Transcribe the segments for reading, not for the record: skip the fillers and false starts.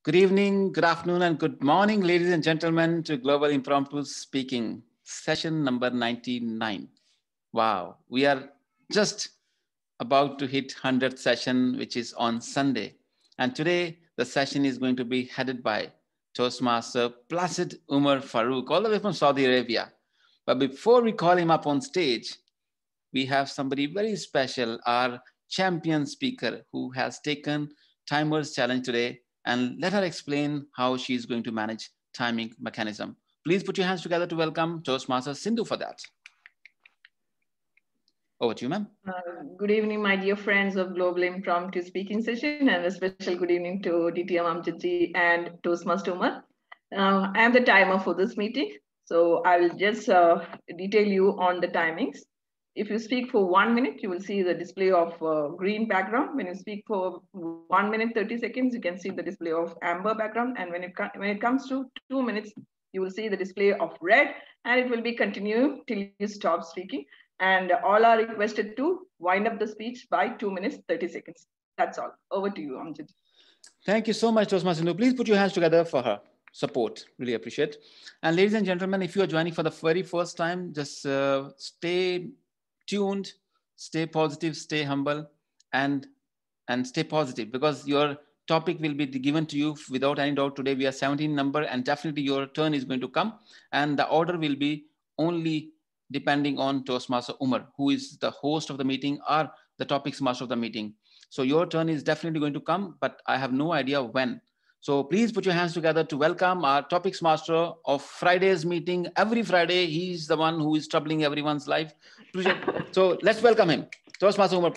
Good evening, good afternoon, and good morning, ladies and gentlemen, to Global Impromptu Speaking, session number 99. Wow, we are just about to hit 100th session, which is on Sunday. And today, the session is going to be headed by Toastmaster Placid Umar Farouk, all the way from Saudi Arabia. But before we call him up on stage, we have somebody very special, our champion speaker, who has taken Timer's Challenge today, and let her explain how she is going to manage timing mechanism. Please put your hands together to welcome Toastmaster Sindhu for that. Over to you, ma'am. Good evening, my dear friends of Global Impromptu Speaking Session, and a special good evening to DTM Amjad ji and Toastmaster Umar. I am the timer for this meeting, so I will just detail you on the timings. If you speak for 1 minute, you will see the display of green background. When you speak for 1 minute 30 seconds, you can see the display of amber background. And when it comes to 2 minutes, you will see the display of red, and it will be continuing till you stop speaking. And all are requested to wind up the speech by 2 minutes 30 seconds. That's all. Over to you, Amjad. Thank you so much, Toastmaster Sindhu. Please put your hands together for her support. Really appreciate. And ladies and gentlemen, if you are joining for the very first time, just stay tuned, stay positive, stay humble, and stay positive, because your topic will be given to you without any doubt. Today we are 17 number, and definitely your turn is going to come, and the order will be only depending on Toastmaster Umar, who is the host of the meeting or the topics master of the meeting. So your turn is definitely going to come, but I have no idea when. So please put your hands together to welcome our topics master of Friday's meeting. Every Friday, he's the one who is troubling everyone's life. So let's welcome him. Toastmaster Umar.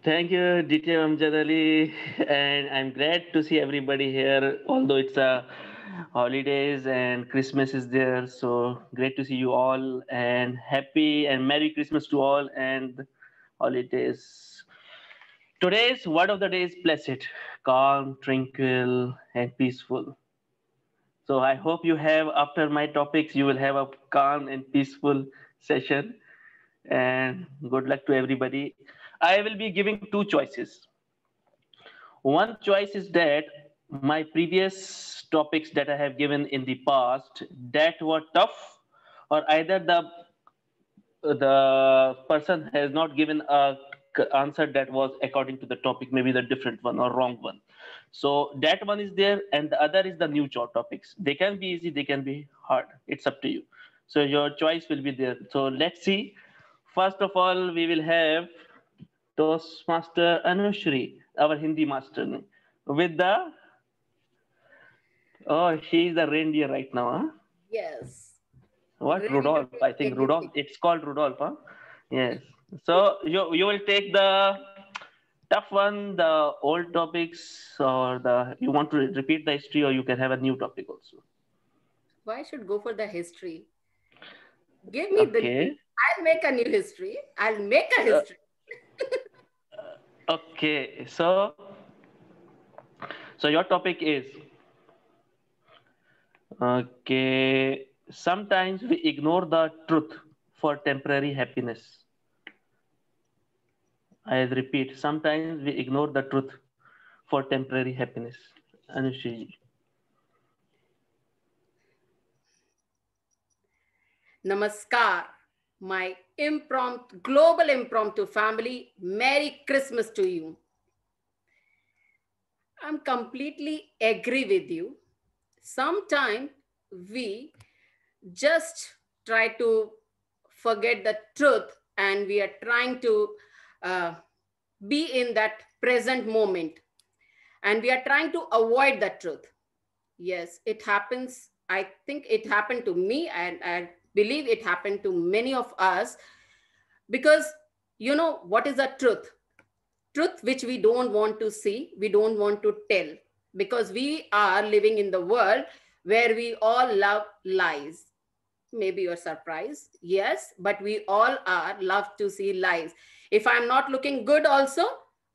Thank you, DTM Amjad Ali, and I'm glad to see everybody here, although it's a holidays and Christmas is there. So great to see you all, and happy and Merry Christmas to all, and holidays. Today's word of the day is blessed, calm, tranquil, and peaceful. So I hope you have, after my topics, you will have a calm and peaceful session, and good luck to everybody. I will be giving two choices. One choice is that my previous topics that I have given in the past that were tough, or either the person has not given a answer that was according to the topic, maybe the different one or wrong one. So that one is there, and the other is the new topics. They can be easy, they can be hard. It's up to you. So your choice will be there. So let's see. First of all, we will have Toastmaster Anushri, our Hindi master, with the, oh, she is the reindeer right now, huh? Yes. What? Reindeer. Rudolph, I think Rudolph, it's called Rudolph, huh? Yes. So you will take the tough one, the old topics, or you want to repeat the history, or you can have a new topic also. Why should go for the history? Give me the, I'll make a new history. I'll make a history. Okay, so your topic is, okay, sometimes we ignore the truth for temporary happiness. I repeat, sometimes we ignore the truth for temporary happiness. Anushri. Namaskar, my global impromptu family. Merry Christmas to you. I'm completely agree with you. Sometimes we just try to forget the truth, and we are trying to be in that present moment, and we are trying to avoid the truth. Yes, it happens. I think it happened to me, and I believe it happened to many of us, because you know what is the truth? Truth which we don't want to see, we don't want to tell, because we are living in the world where we all love lies. Maybe you're surprised. Yes, but we all are love to see lies. If I'm not looking good also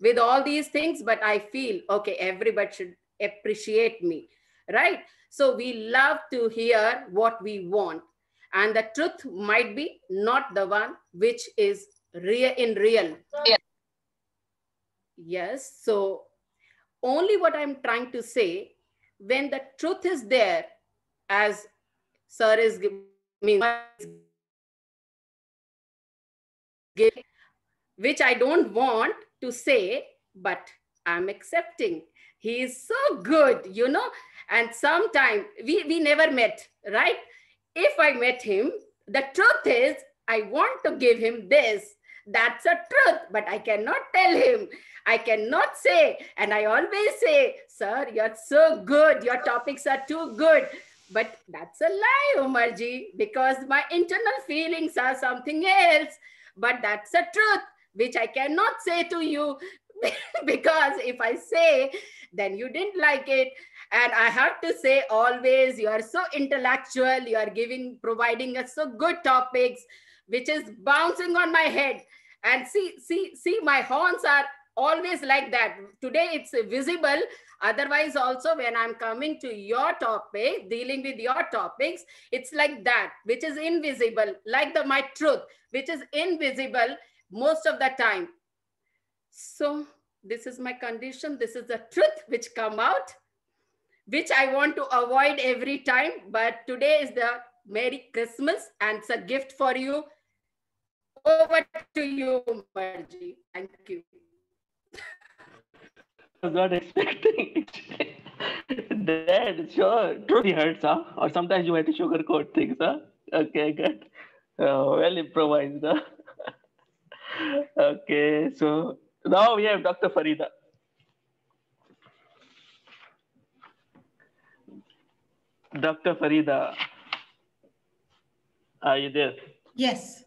with all these things, but I feel, okay, everybody should appreciate me, right? So we love to hear what we want. And the truth might be not the one which is real in real. Yeah. Yes. So only what I'm trying to say, when the truth is there, as sir is which I don't want to say, but I'm accepting. He is so good, you know. And sometime we never met, right? If I met him, the truth is I want to give him this. That's a truth, but I cannot tell him. I cannot say. And I always say, sir, you're so good. Your topics are too good. But that's a lie, Umarji, because my internal feelings are something else. But that's a truth which I cannot say to you because if I say, then you didn't like it. And I have to say always, you are so intellectual, you are providing us so good topics, which is bouncing on my head. And see, my horns are always like that. Today it's visible. Otherwise also when I'm coming to your topic, dealing with your topics, it's like that, which is invisible, like my truth, which is invisible most of the time. So this is my condition. This is the truth which come out, which I want to avoid every time. But today is the Merry Christmas and it's a gift for you. Over to you, Marji. Thank you. I was not expecting that. Sure, truly hurts, huh? Or sometimes you have to sugarcoat things, huh? Okay, good. Well improvised, huh? Okay, so now we have Dr. Farida. Dr. Farida, are you there? Yes.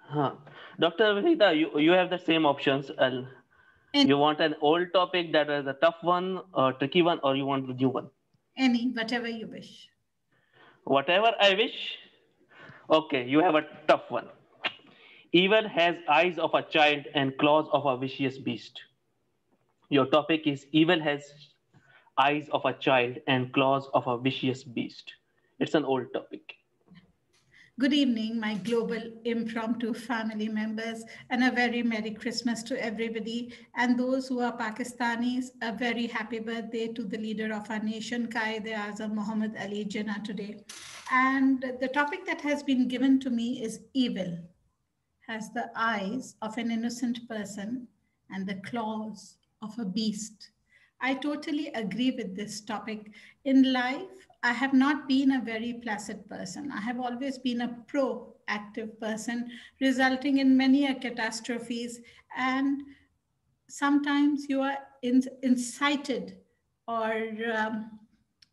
Huh. Dr. Farida, you have the same options. You want an old topic that is a tough one, a tricky one, or you want the new one? Any, whatever you wish. Whatever I wish. Okay, you have a tough one. Evil has eyes of a child and claws of a vicious beast. Your topic is evil has eyes of a child and claws of a vicious beast. It's an old topic. Good evening, my global impromptu family members, and a very Merry Christmas to everybody. And those who are Pakistanis, a very happy birthday to the leader of our nation, Qaid-e-Azam Muhammad Ali Jinnah today. And the topic that has been given to me is evil has the eyes of an innocent person and the claws of a beast. I totally agree with this topic. In life, I have not been a very placid person. I have always been a proactive person, resulting in many catastrophes. And sometimes you are incited or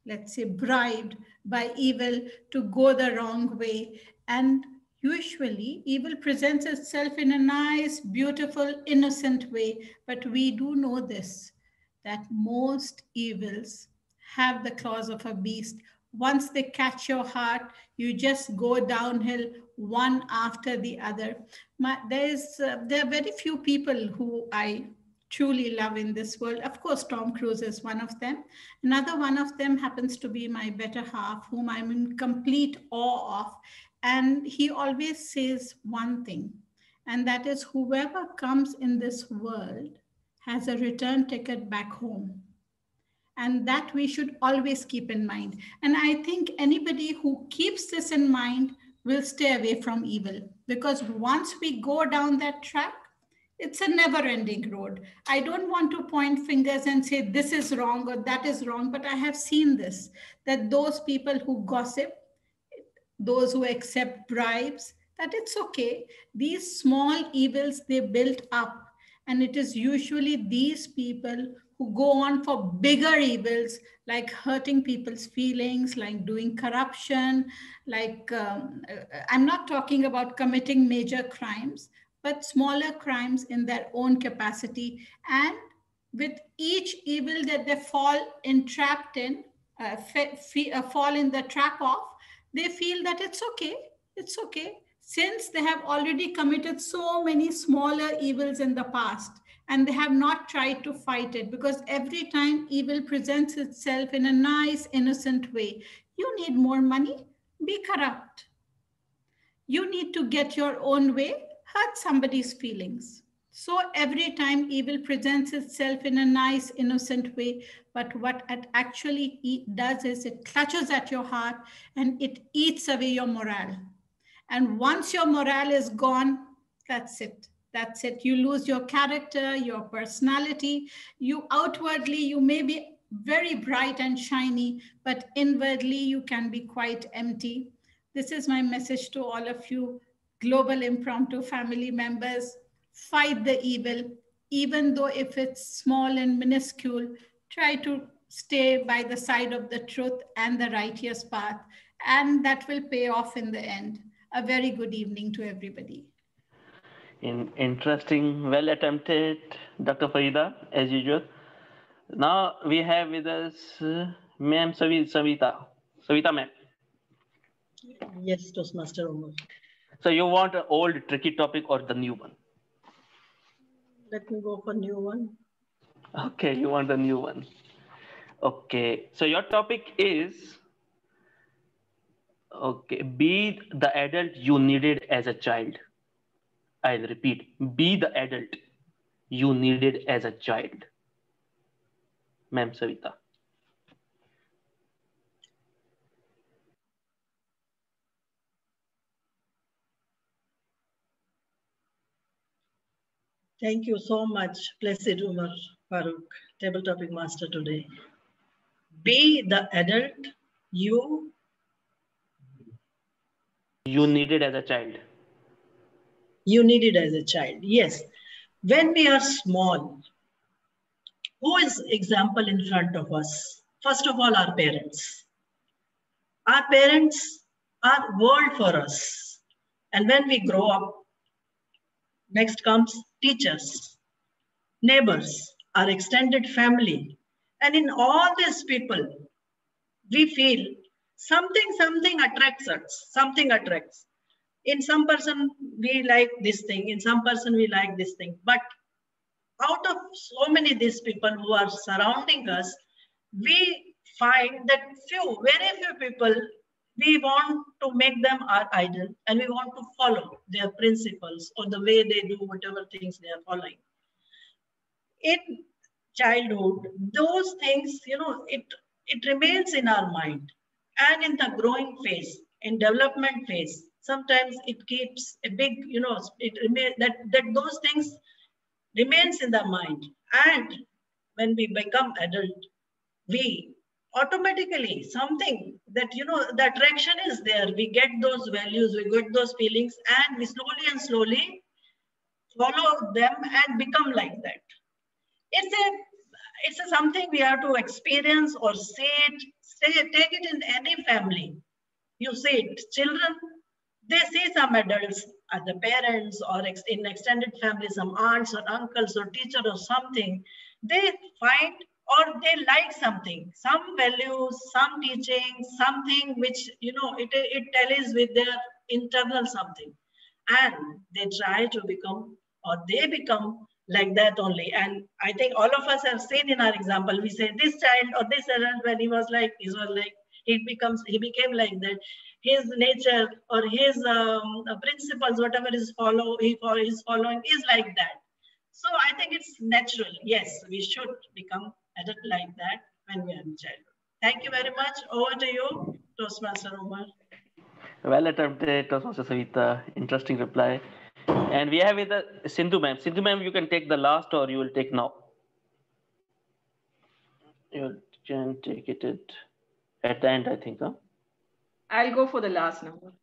let's say bribed by evil to go the wrong way. And usually evil presents itself in a nice, beautiful, innocent way. But we do know this, that most evils have the claws of a beast. Once they catch your heart, you just go downhill one after the other. There are very few people who I truly love in this world. Of course, Tom Cruise is one of them. Another one of them happens to be my better half, whom I'm in complete awe of. And he always says one thing, and that is whoever comes in this world has a return ticket back home. And that we should always keep in mind. And I think anybody who keeps this in mind will stay away from evil, because once we go down that track, it's a never ending road. I don't want to point fingers and say this is wrong or that is wrong, but I have seen this, that those people who gossip, those who accept bribes, that it's okay. These small evils they built up. And it is usually these people who go on for bigger evils, like hurting people's feelings, like doing corruption, like I'm not talking about committing major crimes, but smaller crimes in their own capacity. And with each evil that they fall entrapped in, fall in the trap of, they feel that it's okay. It's okay. Since they have already committed so many smaller evils in the past and they have not tried to fight it, because every time evil presents itself in a nice, innocent way, you need more money, be corrupt. You need to get your own way, hurt somebody's feelings. So every time evil presents itself in a nice, innocent way, but what it actually does is it clutches at your heart and it eats away your morale. And once your morale is gone, that's it. That's it. You lose your character, your personality. You outwardly, you may be very bright and shiny, but inwardly, you can be quite empty. This is my message to all of you, global impromptu family members. Fight the evil, even though if it's small and minuscule, try to stay by the side of the truth and the righteous path, and that will pay off in the end. A very good evening to everybody. Interesting, well attempted, Dr. Farida, as usual. Now we have with us Ma'am Savita. Savita, ma'am. Yes, Toastmaster Omar. So you want an old tricky topic or the new one? Let me go for new one. Okay, you want the new one. Okay, so your topic is, okay, be the adult you needed as a child. I'll repeat, be the adult you needed as a child. Ma'am Savita. Thank you so much, Blessed Umar Farooq, table topic master today. Be the adult you needed as a child. You needed as a child. Yes. When we are small, who is example in front of us? First of all, our parents. Our parents are world for us. And when we grow up, next comes teachers, neighbors, our extended family. And in all these people, we feel something attracts us, something attracts. In some person, we like this thing. In some person, we like this thing. But out of so many these people who are surrounding us, we find that very few people, we want to make them our idol and we want to follow their principles or the way they do whatever things they are following. In childhood, those things, it remains in our mind. And in the growing phase, in development phase, sometimes it keeps a big, it remains that those things remains in the mind. And when we become adult, we automatically something that, the attraction is there. We get those values, we get those feelings, and we slowly and slowly follow them and become like that. It's a something we have to experience or take it in any family. You see it, children, they see some adults, the parents or in extended family, some aunts or uncles or teacher or something, they find or they like something, some values, some teaching, something which, it tallies with their internal something. And they try to become or they become like that only. And I think all of us have seen in our example, we say this child or this adult, when he was like, he became like that. His nature or his principles, whatever is he's following is like that. So I think it's natural. Yes, we should become adult like that when we are in childhood. Thank you very much. Over to you, Toastmaster Umar. Well attempted, Toastmaster Savita. Interesting reply. And we have with the Sindhu ma'am. Sindhu ma'am, you can take the last or you will take now. You can take it at the end, I think. Huh? I'll go for the last number.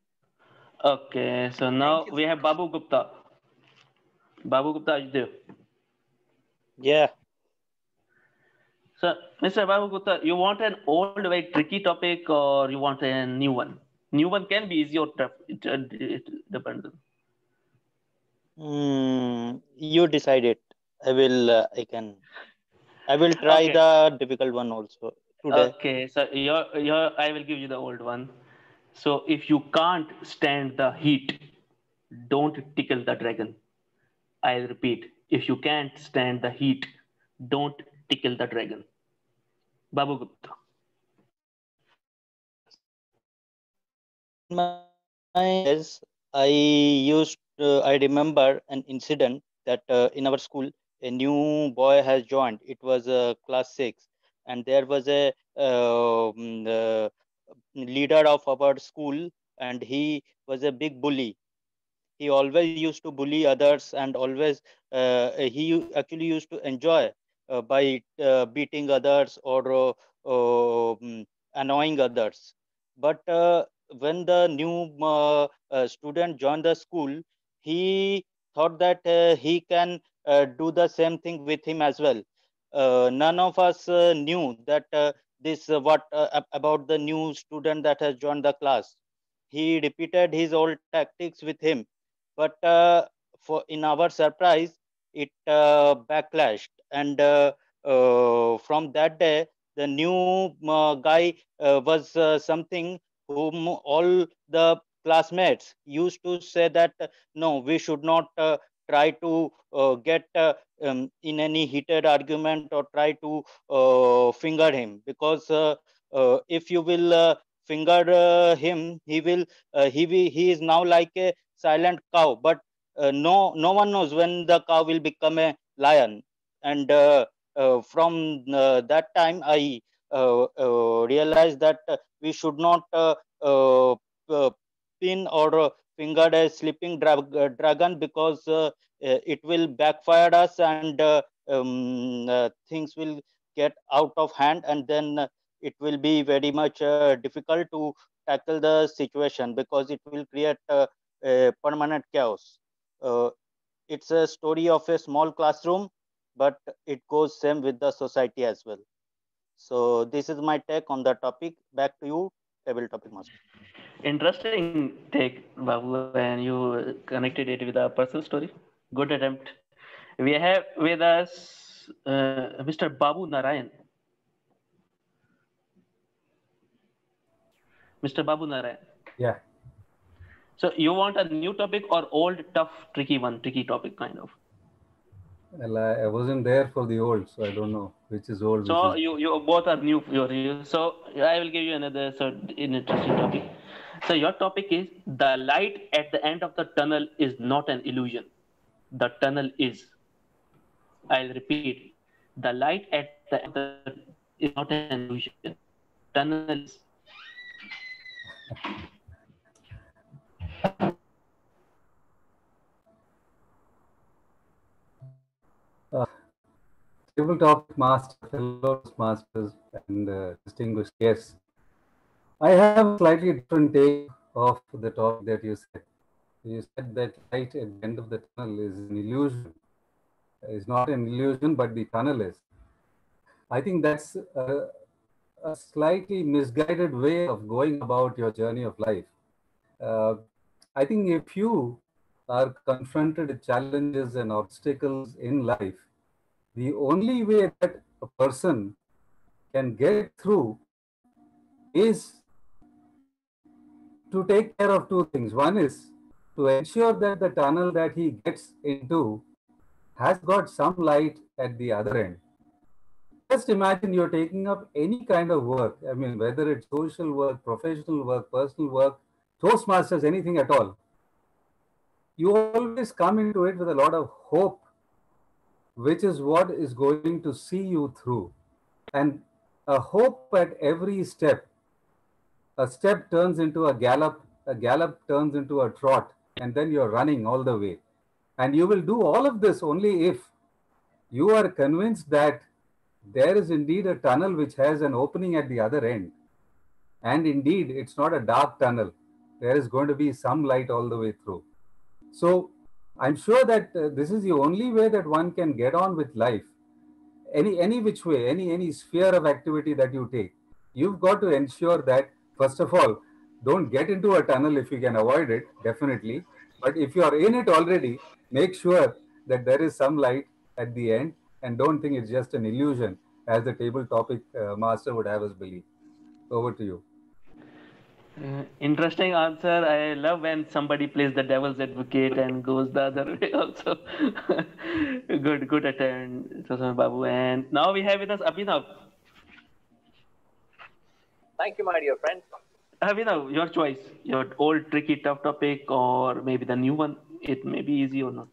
Okay, so now we have Babu Gupta. Babu Gupta, are you there? Yeah. So, Mr. Babu Gupta, you want an old, very tricky topic or you want a new one? New one can be easy or tough. It depends. You decide it. I will try Okay. the difficult one also today. Okay, so I will give you the old one. So if you can't stand the heat, don't tickle the dragon. I'll repeat. If you can't stand the heat, don't tickle the dragon. Babu Gupta. In my I remember an incident that in our school a new boy has joined. It was class 6, and there was a leader of our school, and he was a big bully. He always used to bully others, and always he actually used to enjoy by beating others or annoying others. But when the new student joined the school, he thought that he can do the same thing with him as well. None of us knew that this what about the new student that has joined the class. He repeated his old tactics with him, but for in our surprise, it backlashed, and from that day, the new guy was something whom all the classmates used to say that no, we should not try to get in any heated argument or try to finger him, because if you will finger him, he is now like a silent cow, but no one knows when the cow will become a lion. And from that time I realized that we should not uh, pin or finger a sleeping dragon, because it will backfire us, and things will get out of hand, and then it will be very much difficult to tackle the situation, because it will create a permanent chaos. Uh, it's a story of a small classroom, but it goes same with the society as well. So this is my take on the topic. Back to you, table topic master. Interesting take, Babu, and you connected it with a personal story. Good attempt. We have with us Mr. Babu Narayan. Mr. Babu Narayan. Yeah. So you want a new topic or old, tough, tricky one, tricky topic kind of? Well, I wasn't there for the old, so I don't know which is old, which So is. you both are new. So I will give you another interesting topic. So your topic is the light at the end of the tunnel is not an illusion. The tunnel is. I'll repeat. The light at the end of the tunnel is not an illusion. The tunnel is. Uh, Table topic master, fellow masters, and distinguished guests. I have a slightly different take of the topic that you said. You said that light at the end of the tunnel is an illusion. It's not an illusion, but the tunnel is. I think that's a slightly misguided way of going about your journey of life. Uh, I think if you are confronted with challenges and obstacles in life, the only way that a person can get through is to take care of two things. One is to ensure that the tunnel that he gets into has got some light at the other end. Just imagine you're taking up any kind of work. I mean, whether it's social work, professional work, personal work, Toastmasters, anything at all. You always come into it with a lot of hope, which is what is going to see you through. And a hope at every step. A step turns into a gallop turns into a trot, and then you're running all the way. And you will do all of this only if you are convinced that there is indeed a tunnel which has an opening at the other end. And indeed, it's not a dark tunnel. There is going to be some light all the way through. So I'm sure that this is the only way that one can get on with life. Any which way, any sphere of activity that you take, you've got to ensure that first of all, don't get into a tunnel if you can avoid it, definitely. But if you are in it already, make sure that there is some light at the end, and don't think it's just an illusion, as the table topic master would have us believe. Over to you. Interesting answer. I love when somebody plays the devil's advocate and goes the other way also. Good attempt, Sasan Babu. And now we have with us Abhinav. Thank you, my dear friend. Abhinav, your choice. Your old tricky tough topic or maybe the new one. It may be easy or not.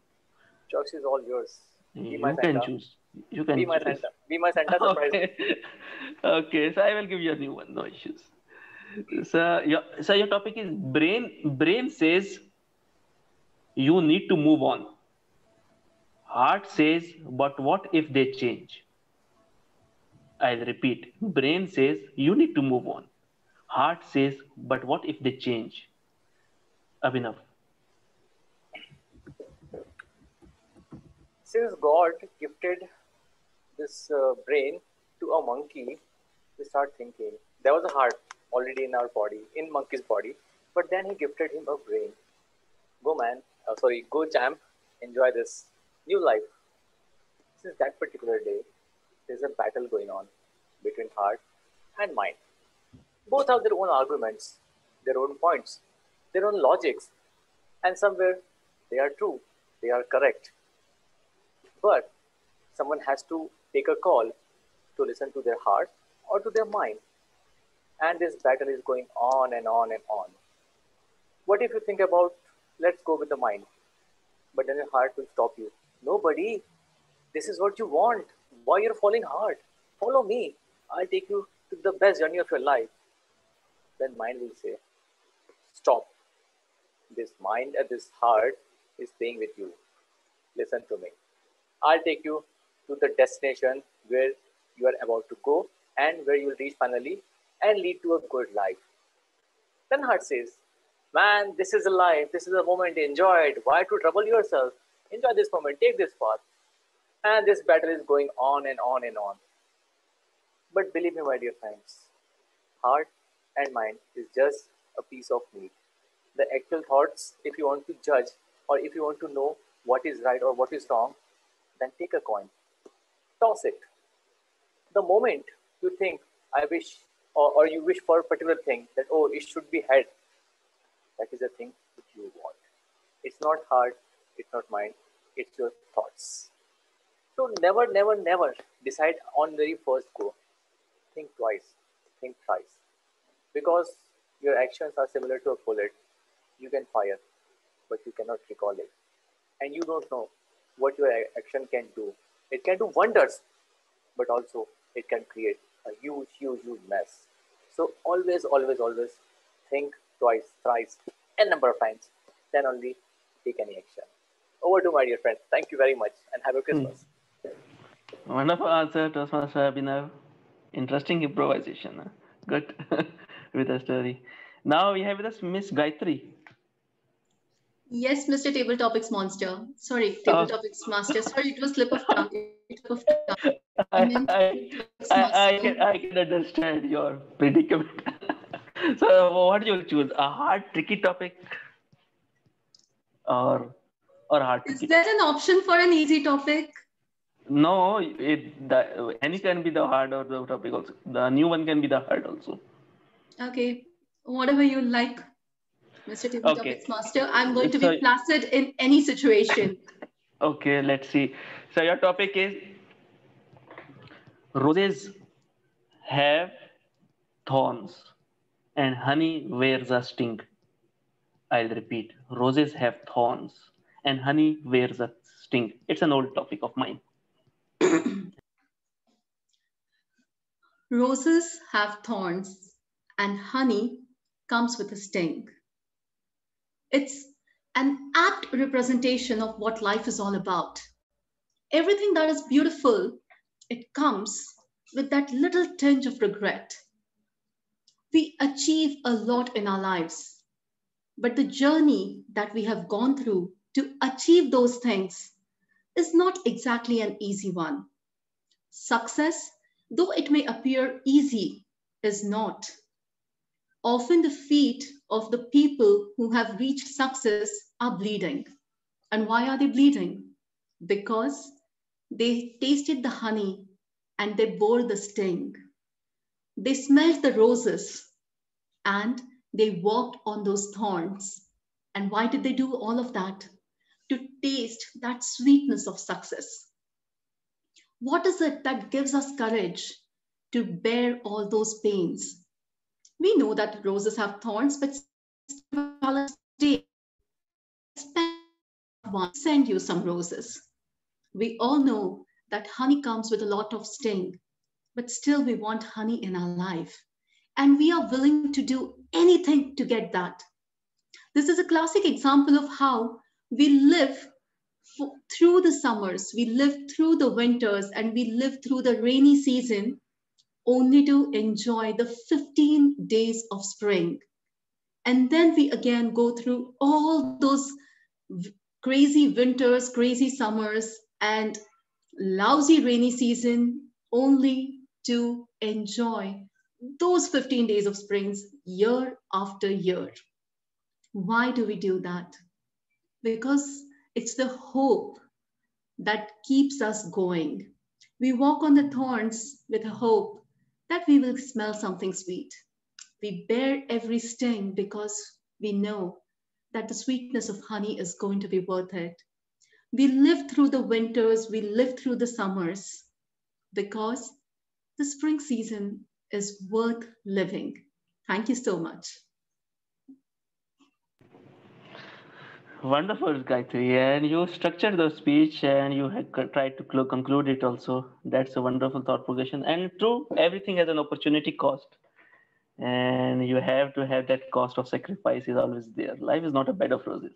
Choice is all yours. Be my You can Santa. choose. You can Be my choose. Santa. Be my Santa. Surprise me. Okay. Okay. So I will give you a new one. No issues. So your topic is brain. Brain says you need to move on. Heart says, but what if they change? I'll repeat. Brain says you need to move on. Heart says, but what if they change? Abhinav. Since God gifted this brain to a monkey, we start thinking there was a heart already in our body, in monkey's body, but then he gifted him a brain. Go man, go champ, enjoy this new life. Since that particular day, there's a battle going on between heart and mind. Both have their own arguments, their own points, their own logics, and somewhere they are true, they are correct. But someone has to take a call to listen to their heart or to their mind. And this battle is going on and on and on. What if you think about, let's go with the mind, but then your heart will stop you. Nobody, this is what you want. Why you're falling hard? Follow me. I'll take you to the best journey of your life. Then mind will say, stop. This mind and this heart is playing with you. Listen to me. I'll take you to the destination where you are about to go and where you will reach finally and lead to a good life. Then heart says, man, this is a life, this is a moment, enjoy it. Why to trouble yourself? Enjoy this moment, take this path. And this battle is going on and on and on. But believe me, my dear friends, heart and mind is just a piece of meat. The actual thoughts, if you want to judge or if you want to know what is right or what is wrong, then take a coin, toss it. The moment you think, I wish, or you wish for a particular thing, that, oh, it should be head, that is the thing that you want. It's not heart, it's not mind, it's your thoughts. So never, never, never decide on very first go. Think twice, think thrice. Because your actions are similar to a bullet. You can fire, but you cannot recall it. And you don't know what your action can do. It can do wonders, but also it can create a huge, huge, huge mess. So always, always, always think twice, thrice, and number of times, then only take any action. Over to my dear friend. Thank you very much and have a Christmas. Wonderful answer, Toastmaster Abhinav. Interesting improvisation. Huh? Good with a story. Now we have with us Miss Gayatri. Yes, Mr. Table Topics Monster. Sorry, Table Topics Master. Sorry, it was slip of tongue. I can understand your predicament. So what do you choose? A hard, tricky topic or hard, tricky? Is there an option for an easy topic? No, any can be the hard or the topic also. The new one can be the hard also. Okay, whatever you like, Mr. Table Topics Master. I'm going to be placid in any situation. Okay, let's see. So your topic is roses have thorns and honey wears a sting. I'll repeat. Roses have thorns and honey wears a sting. It's an old topic of mine. Roses have thorns and honey comes with a sting. It's an apt representation of what life is all about. Everything that is beautiful, it comes with that little tinge of regret. We achieve a lot in our lives, but the journey that we have gone through to achieve those things is not exactly an easy one. Success, though it may appear easy, is not. Often the feet of the people who have reached success are bleeding. And why are they bleeding? Because they tasted the honey and they bore the sting. They smelled the roses and they walked on those thorns. And why did they do all of that? To taste that sweetness of success. What is it that gives us courage to bear all those pains? We know that roses have thorns, but stay one, send you some roses. We all know that honey comes with a lot of sting, but still we want honey in our life. And we are willing to do anything to get that. This is a classic example of how we live through the summers, we live through the winters, and we live through the rainy season only to enjoy the 15 days of spring. And then we again go through all those crazy winters, crazy summers, and lousy rainy season only to enjoy those 15 days of springs year after year. Why do we do that? Because it's the hope that keeps us going. We walk on the thorns with a hope that we will smell something sweet. We bear every sting because we know that the sweetness of honey is going to be worth it. We live through the winters, we live through the summers because the spring season is worth living. Thank you so much. Wonderful, Gayatri. And you structured the speech and you had tried to conclude it also. That's a wonderful thought progression. And true, everything has an opportunity cost. And you have to have that cost of sacrifice is always there. Life is not a bed of roses.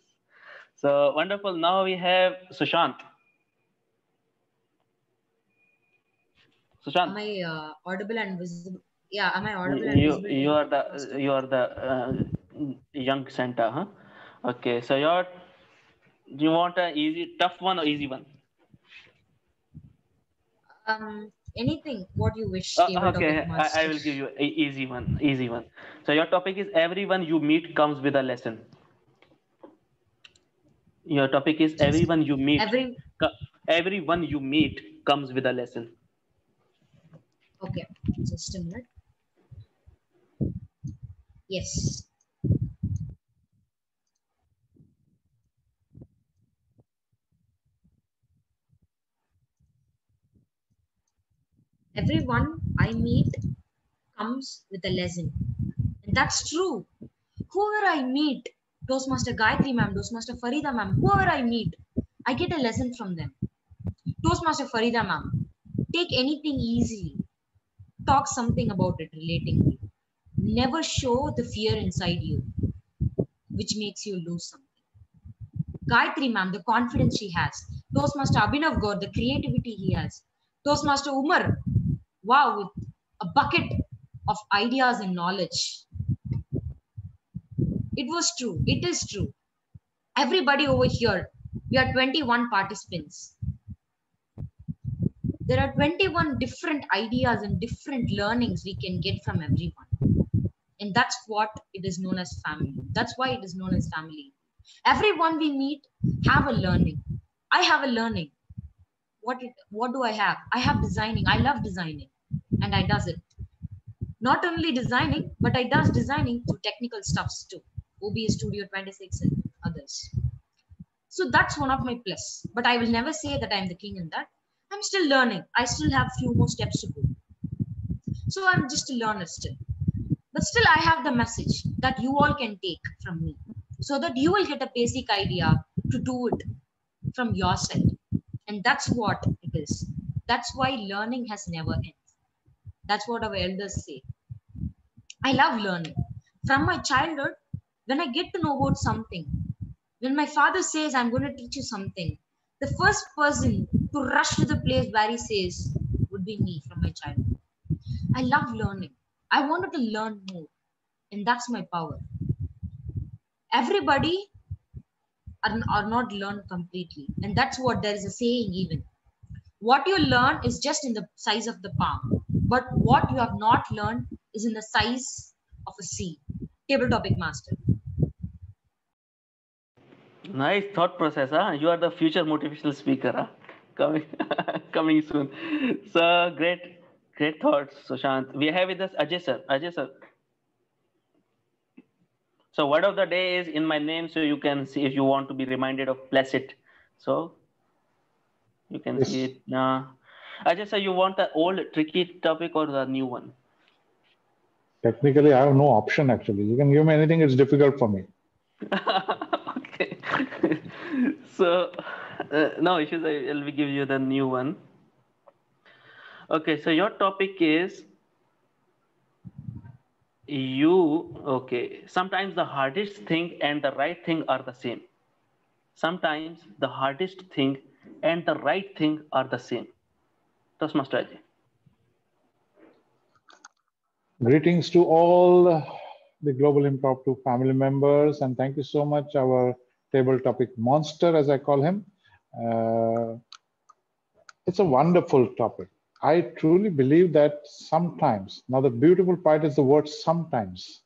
So wonderful. Now we have Sushant. Sushant. Am I audible and visible? Yeah, am I audible and visible? You are the young Santa, huh? Okay, so do you want an easy, tough one or easy one? Anything, what you wish. Okay, I will give you an easy one. Easy one. So your topic is everyone you meet comes with a lesson. Your topic is everyone you meet. Everyone you meet comes with a lesson. Okay, just a minute. Yes. Everyone I meet comes with a lesson. And that's true. Whoever I meet, Toastmaster Gayatri ma'am, Toastmaster Farida ma'am, whoever I meet, I get a lesson from them. Toastmaster Farida ma'am, take anything easily. Talk something about it relatingly. Never show the fear inside you, which makes you lose something. Gayatri ma'am, the confidence she has. Toastmaster Abhinav Gaur, the creativity he has. Toastmaster Umar, wow, with a bucket of ideas and knowledge. It was true. It is true. Everybody over here, we are 21 participants. There are 21 different ideas and different learnings we can get from everyone. And that's what it is known as family. That's why it is known as family. Everyone we meet have a learning. I have a learning. What do I have? I have designing. I love designing. And I does it. Not only designing, but I does designing through technical stuffs too. OBS Studio 26 and others. So that's one of my plus. But I will never say that I'm the king in that. I'm still learning. I still have few more steps to go. So I'm just a learner still. But still I have the message that you all can take from me so that you will get a basic idea to do it from your side. And that's what it is. That's why learning has never ended. That's what our elders say. I love learning. From my childhood, when I get to know about something, when my father says, I'm going to teach you something, the first person to rush to the place where he says would be me from my childhood. I love learning. I wanted to learn more. And that's my power. Everybody are not learned completely. And that's what there is a saying even. What you learn is just in the size of the palm. But what you have not learned is in the size of a sea. Table topic master. Nice thought process, huh? You are the future motivational speaker, huh? Coming soon. So great thoughts, Sushant. We have with us Ajay sir. Ajay sir. So word of the day is in my name, so you can see if you want to be reminded of bless it. So you can see it now. Ajay sir, you want the old tricky topic or the new one? Technically, I have no option actually. You can give me anything, it's difficult for me. Okay. So no issues. I'll give you the new one. Okay, so your topic is okay. Sometimes the hardest thing and the right thing are the same. Sometimes the hardest thing and the right thing are the same. Toastmaster. Greetings to all the Global Impromptu family members, and thank you so much, our table topic monster, as I call him. It's a wonderful topic. I truly believe that sometimes, now the beautiful part is the word sometimes,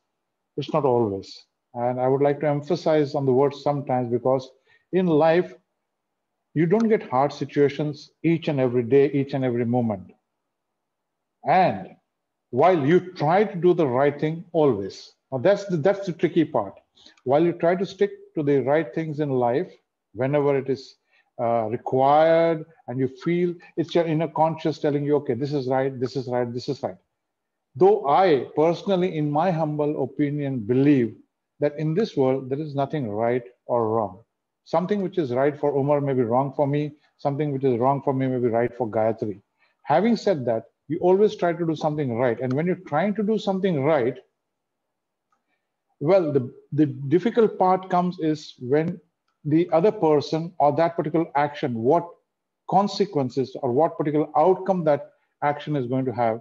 it's not always. And I would like to emphasize on the word sometimes because in life, you don't get hard situations each and every day, each and every moment. And while you try to do the right thing always, now that's the tricky part. While you try to stick to the right things in life, whenever it is required, and you feel it's your inner conscious telling you, okay, this is right, this is right, this is right. Though I personally, in my humble opinion, believe that in this world, there is nothing right or wrong. Something which is right for Umar may be wrong for me. Something which is wrong for me may be right for Gayatri. Having said that, you always try to do something right. And when you're trying to do something right, well, the difficult part comes is when the other person or that particular action, what consequences or what particular outcome that action is going to have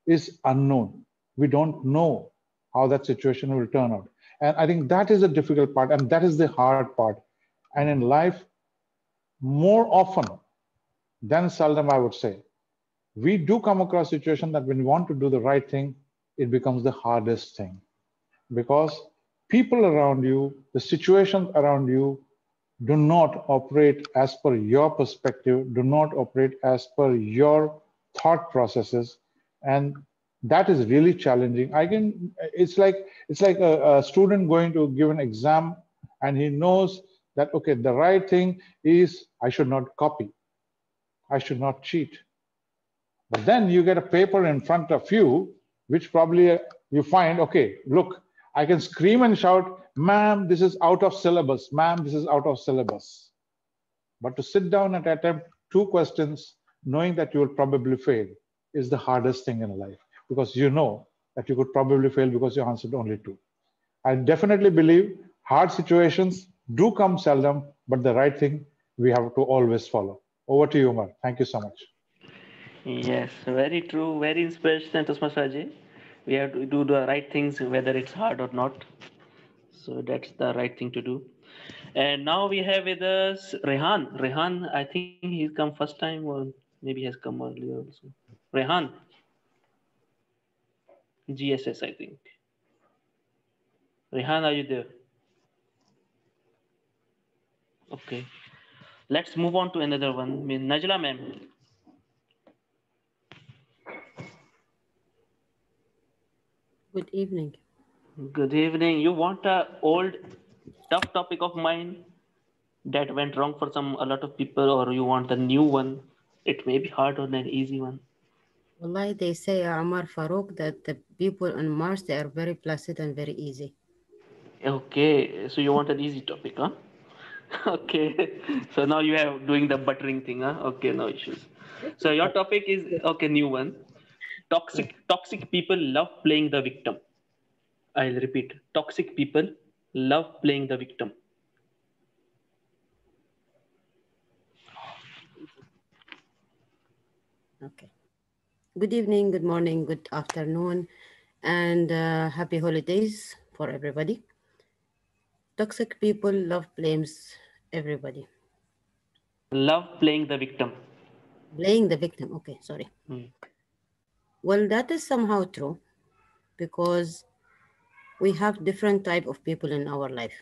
is unknown. We don't know how that situation will turn out. And I think that is the difficult part, and that is the hard part. And in life, more often than seldom, I would say, we do come across a situation that when we want to do the right thing, it becomes the hardest thing. Because people around you, the situations around you, do not operate as per your perspective, do not operate as per your thought processes, and that is really challenging. It's like a student going to give an exam, and he knows that, okay, the right thing is I should not copy, I should not cheat. But then you get a paper in front of you, which probably you find, okay, look, I can scream and shout, ma'am, this is out of syllabus. Ma'am, this is out of syllabus. But to sit down and attempt 2 questions, knowing that you will probably fail, is the hardest thing in life, because you know that you could probably fail because you answered only 2. I definitely believe hard situations do come seldom, but the right thing we have to always follow. Over to you, Umar. Thank you so much. Yes, very true, very inspirational, Toastmaster. We have to do the right things, whether it's hard or not. So that's the right thing to do. And now we have with us Rehan. Rehan, I think he's come first time, or maybe has come earlier also. Rehan, GSS, I think. Rehan, are you there? Okay. Let's move on to another one. I mean, Najla ma'am. Good evening. Good evening. You want a old tough topic of mine that went wrong for a lot of people, or you want the new one? It may be hard or an easy one. Wallahi, they say, Amar Farouk, that the people on Mars, they are very placid and very easy. Okay, so you want an easy topic, huh? Okay, so now you are doing the buttering thing, huh? Okay, no issues. So your topic is okay, new one. Toxic people love playing the victim. I'll repeat. Toxic people love playing the victim. Okay. Good evening, good morning, good afternoon, and happy holidays for everybody. Toxic people love blames everybody. Love playing the victim. Playing the victim. Okay, sorry. Well, that is somehow true because we have different type of people in our life.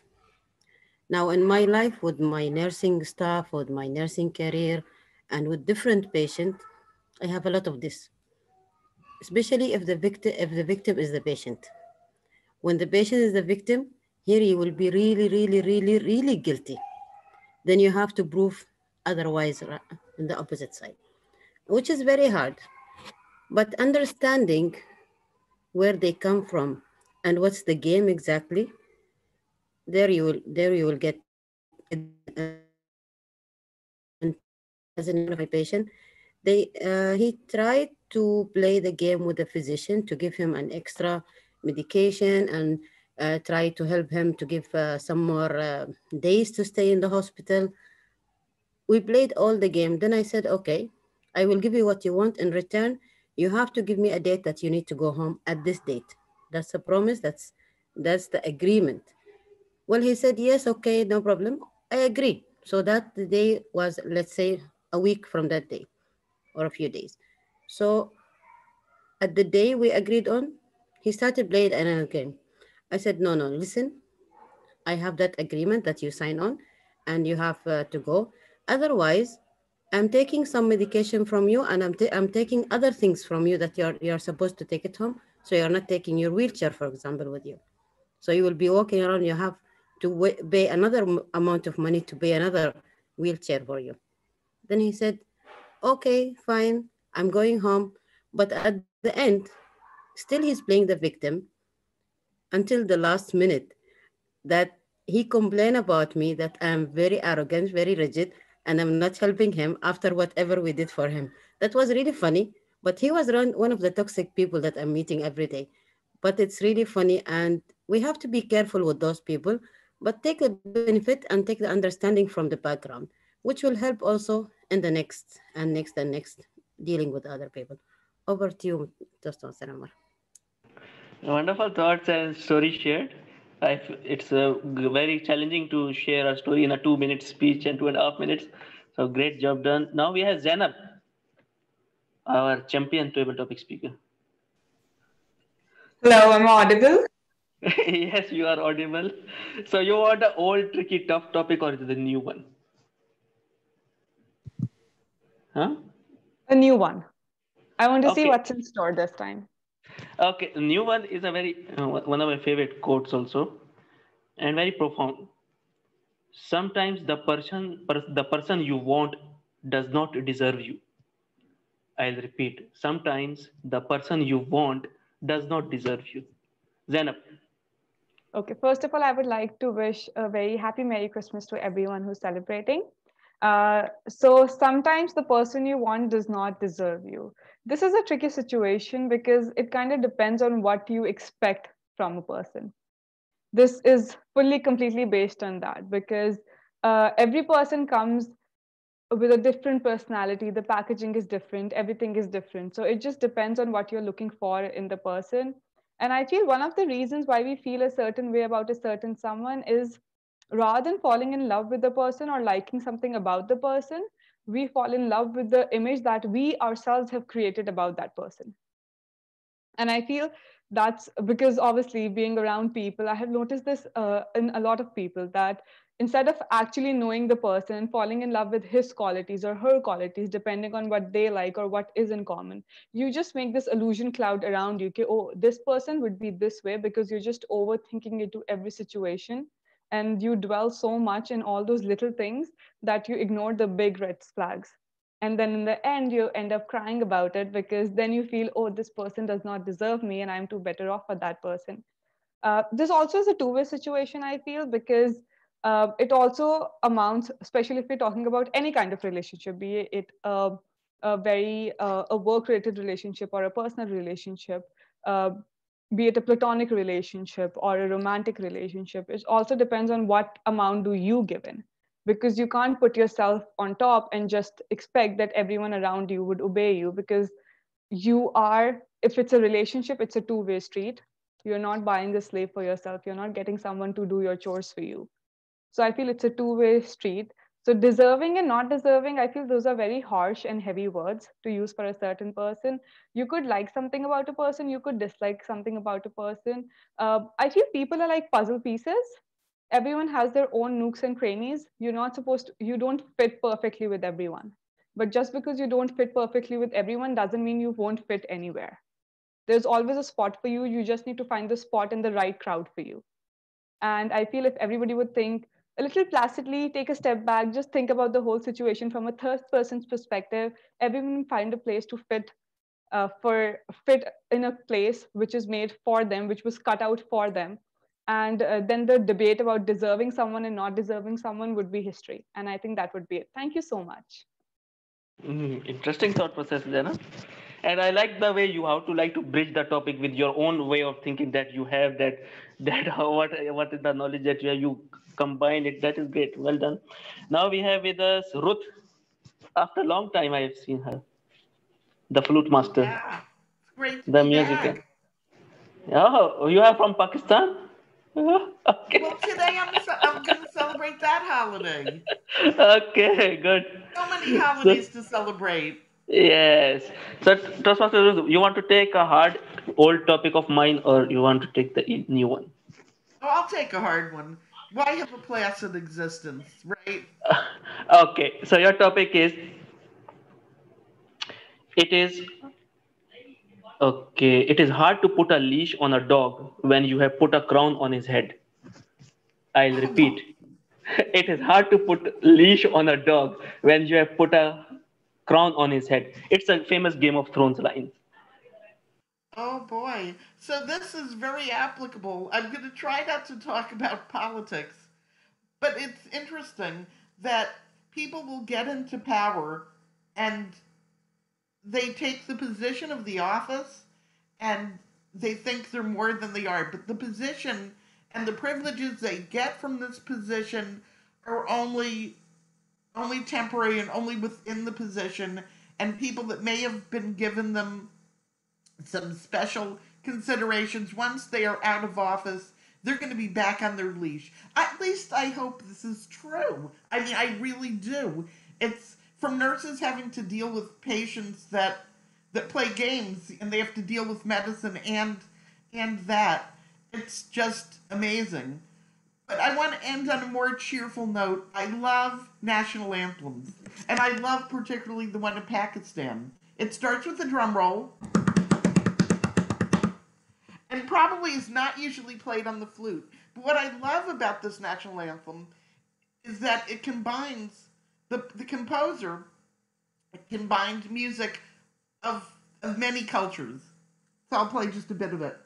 Now, in my life, with my nursing staff, with my nursing career, and with different patients, I have a lot of this. Especially if the victim is the patient. When the patient is the victim, here you will be really, really, really, really guilty. Then you have to prove otherwise on the opposite side, which is very hard. But understanding where they come from and what's the game exactly, there you will get a good understanding. in one of my patients. He tried to play the game with the physician to give him an extra medication and try to help him to give some more days to stay in the hospital. We played all the game. Then I said, okay, I will give you what you want. In return, you have to give me a date that you need to go home at this date. That's a promise. That's the agreement. Well, he said, yes, okay, no problem. I agree. So that the day was, let's say, a week from that day or a few days. So at the day we agreed on, he started playing another game. I said, no, no, listen, I have that agreement that you sign on and you have to go. Otherwise, I'm taking some medication from you and I'm taking other things from you that you're supposed to take it home. So you're not taking your wheelchair, for example, with you. So you will be walking around, you have to pay another amount of money to pay another wheelchair for you. Then he said, okay, fine, I'm going home. But at the end, still he's playing the victim until the last minute that he complained about me that I'm very arrogant, very rigid, and I'm not helping him after whatever we did for him. That was really funny, but he was one of the toxic people that I'm meeting every day. But it's really funny, and we have to be careful with those people, but take the benefit and take the understanding from the background, which will help also in the next and next and next dealing with other people. Over to you, Dostan Salamar. Wonderful thoughts and story shared. It's very challenging to share a story in a 2 minute speech and 2.5 minutes. So great job done. Now we have Zainab, our champion table topic speaker. Hello, am I audible? Yes, you are audible. So you want the old tricky tough topic or the new one? Huh? A new one. I want to see Okay. what's in store this time. Okay, the new one is a very one of my favorite quotes also, and very profound. Sometimes the person you want does not deserve you. I'll repeat. Sometimes the person you want does not deserve you. Zainab. Okay, first of all, I would like to wish a very happy Merry Christmas to everyone who's celebrating. So sometimes the person you want does not deserve you. This is a tricky situation because it kind of depends on what you expect from a person. This is fully, completely based on that because every person comes with a different personality. The packaging is different, everything is different. So it just depends on what you're looking for in the person. And I feel one of the reasons why we feel a certain way about a certain someone is rather than falling in love with the person or liking something about the person, we fall in love with the image that we ourselves have created about that person. And I feel that's because obviously being around people, I have noticed this in a lot of people that instead of actually knowing the person and falling in love with his qualities or her qualities, depending on what they like or what is in common, you just make this illusion cloud around you. Okay, oh, this person would be this way because you're just overthinking into every situation. And you dwell so much in all those little things that you ignore the big red flags. And then in the end you end up crying about it because then you feel, oh, this person does not deserve me and I'm too better off for that person. This also is a two-way situation, I feel, because it also amounts, especially if we're talking about any kind of relationship, be it a work-related relationship or a personal relationship, uh, be it a platonic relationship or a romantic relationship. It also depends on what amount do you give in, because you can't put yourself on top and just expect that everyone around you would obey you, because you are, if it's a relationship, it's a two-way street. You're not buying a slave for yourself. You're not getting someone to do your chores for you. So I feel it's a two-way street. So deserving and not deserving, I feel those are very harsh and heavy words to use for a certain person. You could like something about a person, you could dislike something about a person. I feel people are like puzzle pieces. Everyone has their own nooks and crannies. You don't fit perfectly with everyone. But just because you don't fit perfectly with everyone doesn't mean you won't fit anywhere. There's always a spot for you. You just need to find the spot in the right crowd for you. And I feel if everybody would think a little placidly, take a step back, just think about the whole situation from a third person's perspective, everyone find a place to fit in a place which is made for them, which was cut out for them. And then the debate about deserving someone and not deserving someone would be history. And I think that would be it. Thank you so much. Interesting thought process, Jana. And I like the way you how to like to bridge the topic with your own way of thinking that you have that how what is the knowledge that you combine it. That is great. Well done. Now we have with us Ruth. After a long time, I have seen her, the flute master, Yeah, it's great to the be musician. back. Oh, you are from Pakistan? Okay. Well, today I'm going to celebrate that holiday. Okay, good. So many So, holidays to celebrate. yes. So, Toastmaster, you want to take a hard old topic of mine, or you want to take the new one? Oh, I'll take a hard one. Why have a placid existence, right? Okay. So your topic is it is okay. It is hard to put a leash on a dog when you have put a crown on his head. I'll repeat. It is hard to put leash on a dog when you have put a crown on his head. It's a famous Game of Thrones line. Oh boy. So this is very applicable. I'm going to try not to talk about politics, but it's interesting that people will get into power and they take the position of the office and they think they're more than they are. But the position and the privileges they get from this position are only temporary and only within the position, and people that may have been given them some special considerations once they are out of office, they're going to be back on their leash. At least I hope this is true. I mean, I really do. It's from nurses having to deal with patients that play games and they have to deal with medicine and that. It's just amazing. But I want to end on a more cheerful note. I love national anthems, and I love particularly the one in Pakistan. It starts with a drum roll, and probably is not usually played on the flute. But what I love about this national anthem is that it combines the composer combined music of many cultures. So I'll play just a bit of it.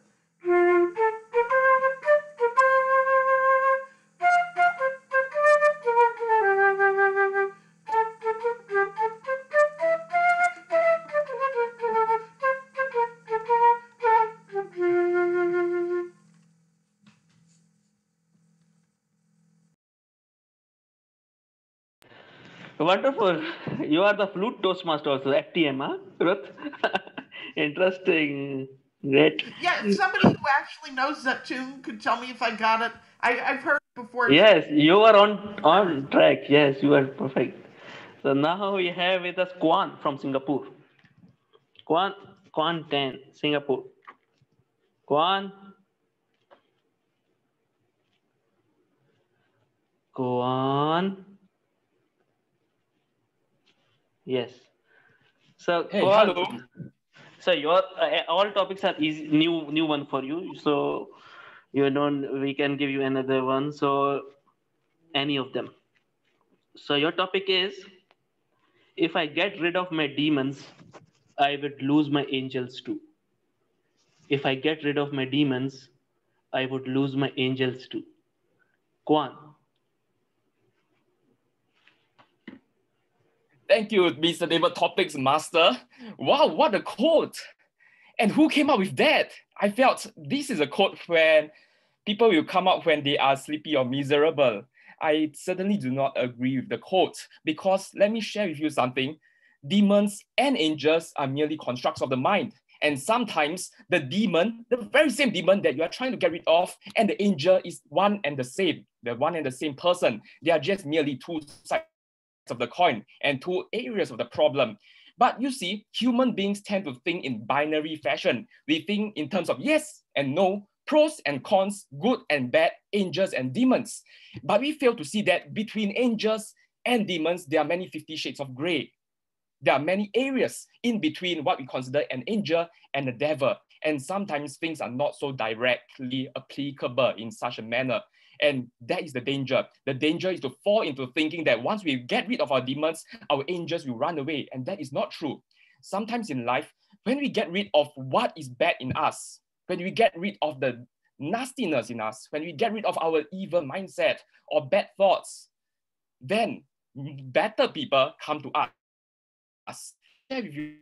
Wonderful. You are the flute toastmaster also, FTM, huh, Ruth? Interesting. Great. Yeah, if somebody who actually knows that tune could tell me if I got it. I've heard it before. Yes, you are on track. Yes, you are perfect. So now we have with us Kwan from Singapore. Kwan 10, Singapore. Kwan. Kwan. Yes. So Hey, Kwan. hello. So your all topics are easy, new one for you. So you don't. We can give you another one. So any of them. So your topic is, if I get rid of my demons, I would lose my angels too. If I get rid of my demons, I would lose my angels too. Kwan. Thank you, Mr. David Topics Master. Wow, what a quote! And who came up with that? I felt this is a quote when people will come up when they are sleepy or miserable. I certainly do not agree with the quote because let me share with you something. Demons and angels are merely constructs of the mind. And sometimes the demon, the very same demon that you are trying to get rid of, and the angel is one and the same. They're one and the same person. They are just merely two sides of the coin and two areas of the problem. But you see, human beings tend to think in binary fashion. We think in terms of yes and no, pros and cons, good and bad, angels and demons. But we fail to see that between angels and demons, there are many 50 shades of gray. There are many areas in between what we consider an angel and a devil. And sometimes things are not so directly applicable in such a manner. And that is the danger. The danger is to fall into thinking that once we get rid of our demons, our angels will run away. And that is not true. Sometimes in life, when we get rid of what is bad in us, when we get rid of the nastiness in us, when we get rid of our evil mindset or bad thoughts, then better people come to us. past, share with you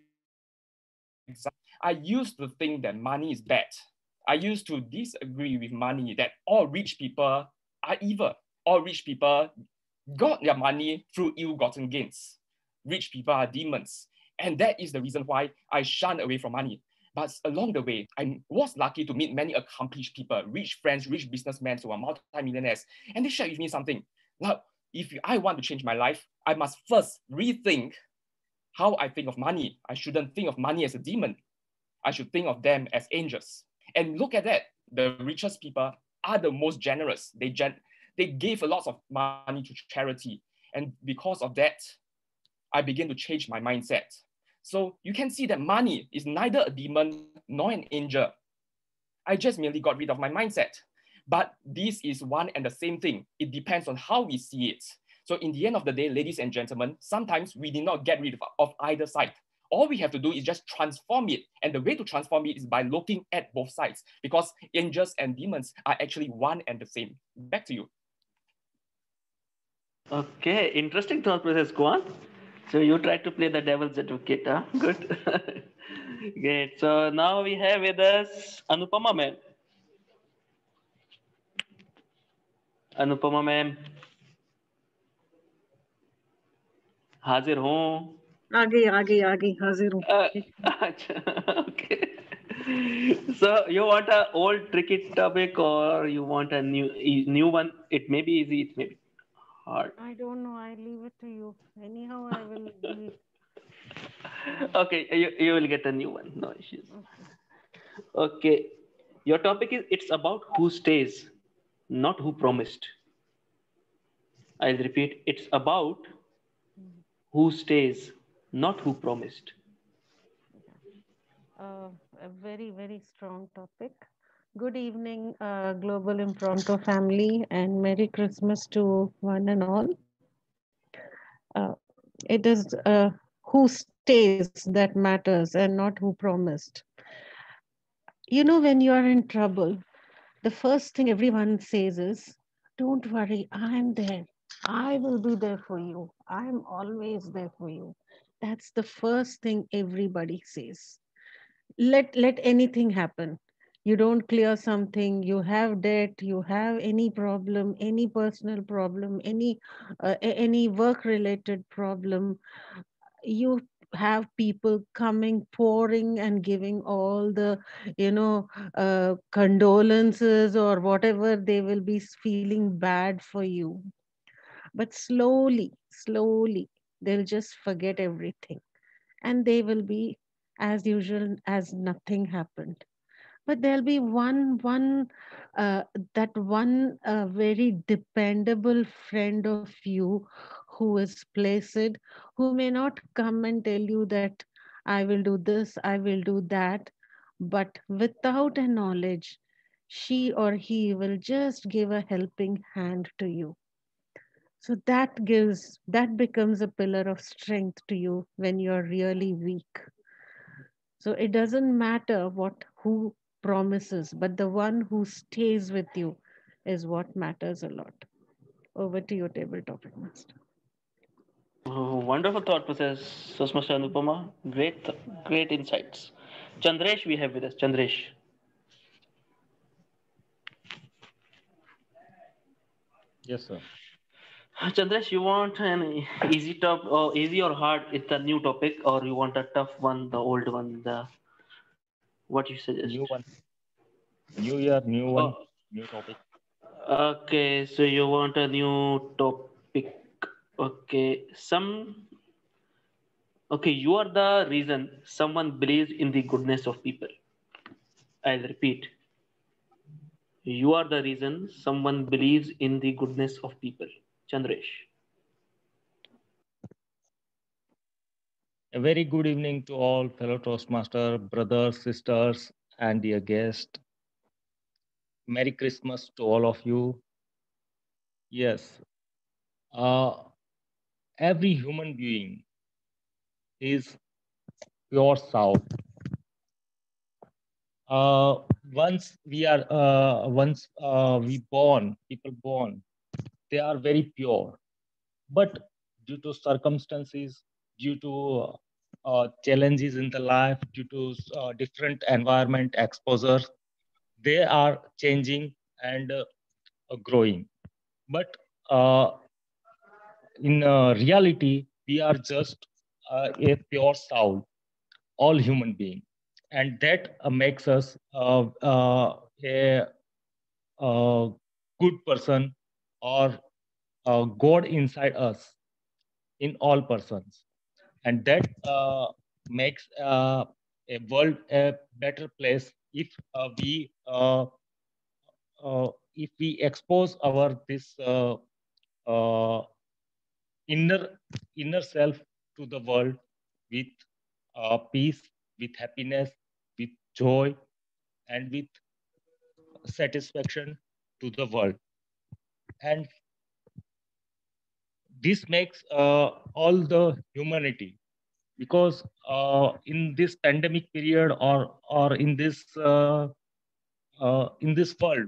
I used to think that money is bad. I used to disagree with money, that all rich people are evil. All rich people got their money through ill-gotten gains. Rich people are demons. And that is the reason why I shunned away from money. But along the way, I was lucky to meet many accomplished people, rich friends, rich businessmen who are multi-millionaires. And they shared with me something. Now, if I want to change my life, I must first rethink how I think of money. I shouldn't think of money as a demon. I should think of them as angels. And look at that. The richest people are the most generous. They gave a lot of money to charity. And because of that, I began to change my mindset. So you can see that money is neither a demon nor an angel. I just merely got rid of my mindset. But this is one and the same thing. It depends on how we see it. So in the end of the day, ladies and gentlemen, sometimes we did not get rid of either side. All we have to do is just transform it. And the way to transform it is by looking at both sides, because angels and demons are actually one and the same. Back to you. Okay, interesting thought process, Kwan. So you try to play the devil's advocate, huh? Good. Great. So now we have with us Anupama ma'am. Anupama ma'am हाजिर हूँ आगे आगे आगे हाजिर हूँ अच्छा okay. So you want a old tricky topic or you want a new one? It may be easy, it may be hard. I don't know. I leave it to you. Anyhow, I will be. Okay, you will get a new one. No issues. Okay. Your topic is it's about who stays, not who promised. I'll repeat. It's about who stays, not who promised. A very, very strong topic. Good evening, Global Impromptu family, and Merry Christmas to one and all. It is who stays that matters and not who promised. You know, when you are in trouble, the first thing everyone says is, don't worry, I'm there. I will be there for you. I'm always there for you. That's the first thing everybody says. Let anything happen. You don't clear something, you have debt, you have any problem, any personal problem, any work related problem, you have people coming pouring and giving all the condolences or whatever, they will be feeling bad for you, but slowly they'll just forget everything, and they will be as usual as nothing happened. But there'll be uh, one very dependable friend of you who is placed, who may not come and tell you that I will do this, I will do that, but without a knowledge, she or he will just give a helping hand to you. So that becomes a pillar of strength to you when you're really weak. So it doesn't matter what who promises, but the one who stays with you is what matters a lot. Over to your table topic master. Oh, wonderful thought process, Susma Anupama. Great insights. Chandresh, we have with us. Chandresh. Yes, sir. Chandresh, you want an easy top or easy or hard? It's a new topic, or you want a tough one, the old one, the what you suggest? New one. New year, new Oh, one, new topic. okay. So you want a new topic? Okay. Okay. You are the reason someone believes in the goodness of people. I'll repeat. You are the reason someone believes in the goodness of people. Chandresh. A very good evening to all fellow Toastmaster brothers, sisters, and dear guest. Merry Christmas to all of you. Yes, uh, every human being is pure soul. Uh, once we born, people born, they are very pure. But due to circumstances, due to challenges in the life due to different environment exposure. They are changing and growing. But in reality, we are just a pure soul, all human being, and that makes us a good person or God inside us in all persons, and that makes a world a better place if we expose our this uh, inner self to the world with peace, with happiness, with joy, and with satisfaction to the world. And this makes all the humanity, because in this pandemic period or in this world,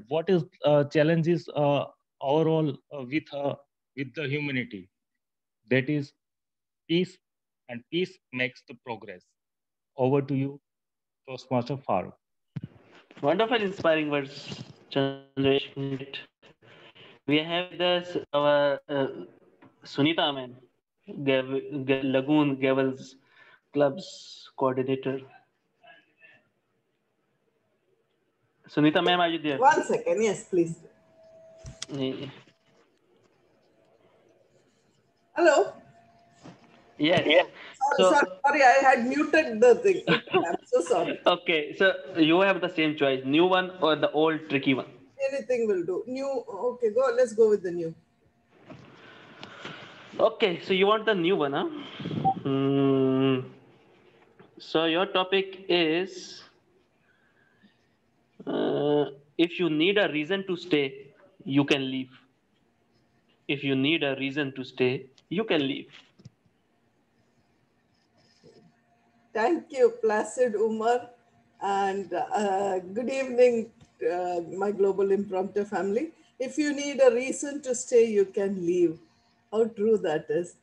what is challenges overall with the humanity? That is peace, and peace makes the progress. Over to you, Toastmaster Farooq. Wonderful, inspiring words, Chandresh. Great. We have with us our Sunita man, Lagoon Gavels Club's coordinator. Sunita ma'am, are you there? 1 second, yes, please. Yeah. Hello? Yes. Sorry, I had muted the thing. I'm so sorry. Okay, so you have the same choice, new one or the old tricky one? Anything will do. New, okay, let's go with the new. Okay, so you want the new one, huh? So your topic is if you need a reason to stay, you can leave. If you need a reason to stay, you can leave. Thank you, Placid Umar. And good evening, my global impromptu family. If you need a reason to stay, you can leave. How true that is.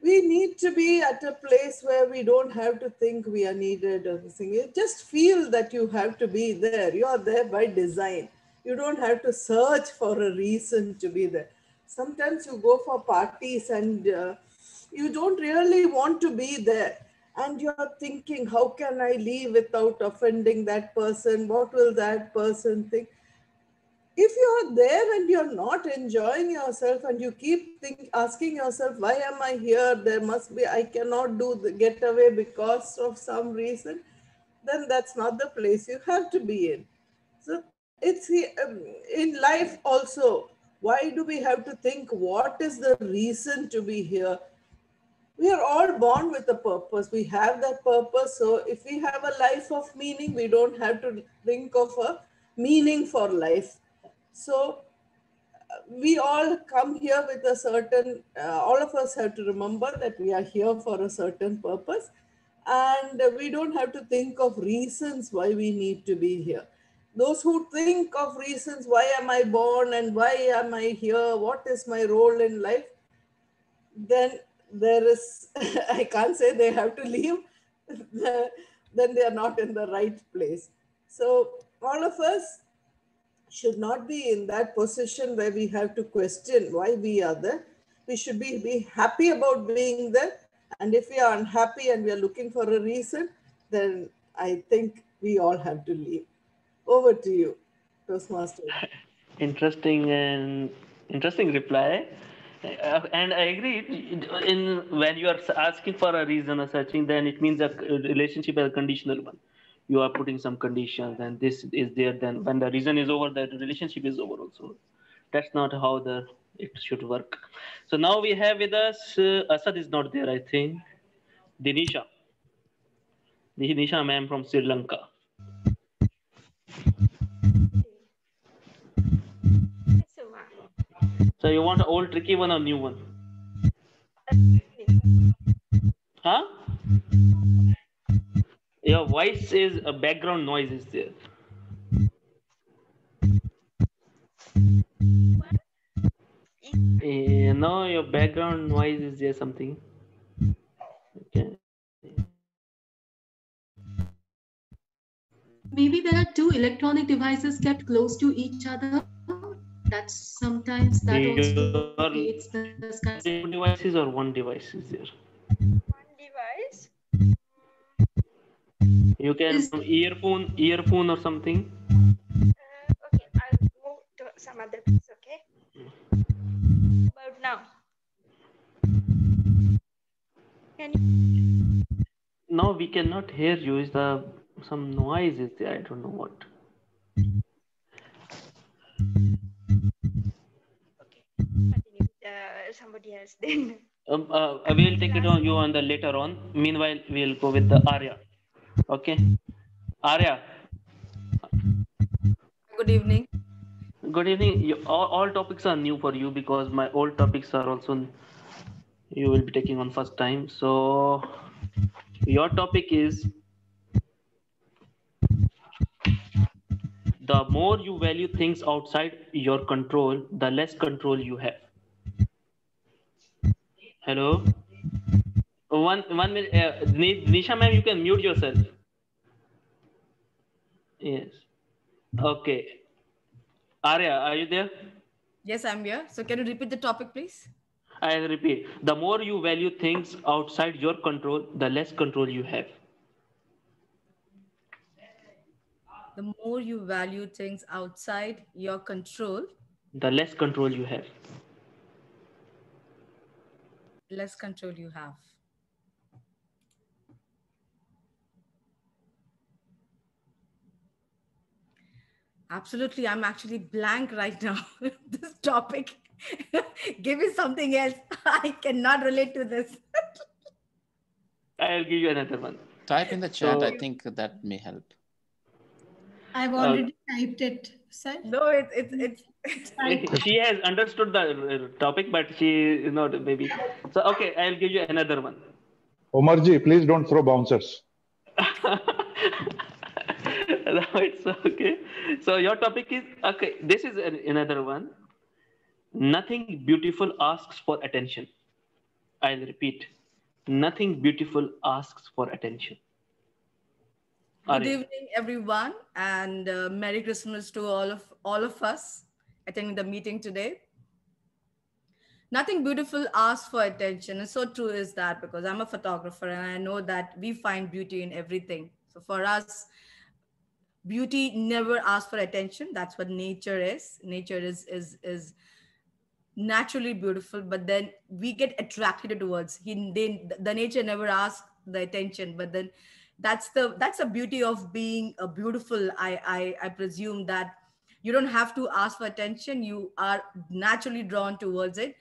We need to be at a place where we don't have to think we are needed or anything. You just feel that you have to be there. You are there by design. You don't have to search for a reason to be there. Sometimes you go for parties and you don't really want to be there. And you're thinking, how can I leave without offending that person? What will that person think? If you're there and you're not enjoying yourself and you keep asking yourself, why am I here? There must be, I cannot do the getaway because of some reason, then that's not the place you have to be in. So it's in life also. Why do we have to think what is the reason to be here? We are all born with a purpose. We have that purpose. So if we have a life of meaning, we don't have to think of a meaning for life. So we all come here with a certain, all of us have to remember that we are here for a certain purpose. And we don't have to think of reasons why we need to be here. Those who think of reasons, why am I born and why am I here? What is my role in life? Then there is, I can't say they have to leave, then they are not in the right place. So all of us should not be in that position where we have to question why we are there. We should be happy about being there. And if we are unhappy and we are looking for a reason, then I think we all have to leave. Over to you, Toastmaster. Interesting reply. And I agree. In when you are asking for a reason or searching, then it means a relationship is a conditional one. You are putting some conditions, and this is there. Then when the reason is over, that relationship is over also. That's not how it should work. So now we have with us Asad is not there, I think. Dinisha. Dinisha ma'am from Sri Lanka. So you want an old tricky one or new one? Huh? Your voice is a background noise is there. No, your background noise is there something. Okay. Maybe there are two electronic devices kept close to each other. That also creates this kind of Two devices or one device is there? One device. You can earphone or something. Okay, I'll move to some other place. Okay. About now. Can you? Now we cannot hear you. Is the some noise is there? I don't know what. Continue with somebody else then. We'll take it on you on the later on. Meanwhile, we'll go with the Arya. Okay, Arya. Good evening. Good evening. All topics are new for you because my old topics are also you will be taking on first time. So your topic is the more you value things outside your control, the less control you have. Hello. One minute. Nisha ma'am, you can mute yourself. Yes. Okay. Arya, are you there? Yes, I'm here. So can you repeat the topic, please? I'll repeat. The more you value things outside your control, the less control you have. The more you value things outside your control, The less control you have. less control you have. Absolutely. I'm actually blank right now. This topic. Give me something else. I cannot relate to this. I'll give you another one. Type in the chat. I think that may help. I've already typed it, sir. No, it's She has understood the topic, but she is not maybe. So okay, I'll give you another one. Omarji, please don't throw bouncers. No, it's okay. So your topic is okay. This is another one. Nothing beautiful asks for attention. I'll repeat. Nothing beautiful asks for attention. Good evening, everyone, and Merry Christmas to all of us attending the meeting today. Nothing beautiful asks for attention, and so true is that, because I'm a photographer and I know that we find beauty in everything. So for us, beauty never asks for attention. That's what nature is. Nature is naturally beautiful, but then we get attracted towards. The nature never asks the attention, but then that's the beauty of being a beautiful. I presume that you don't have to ask for attention. You are naturally drawn towards it.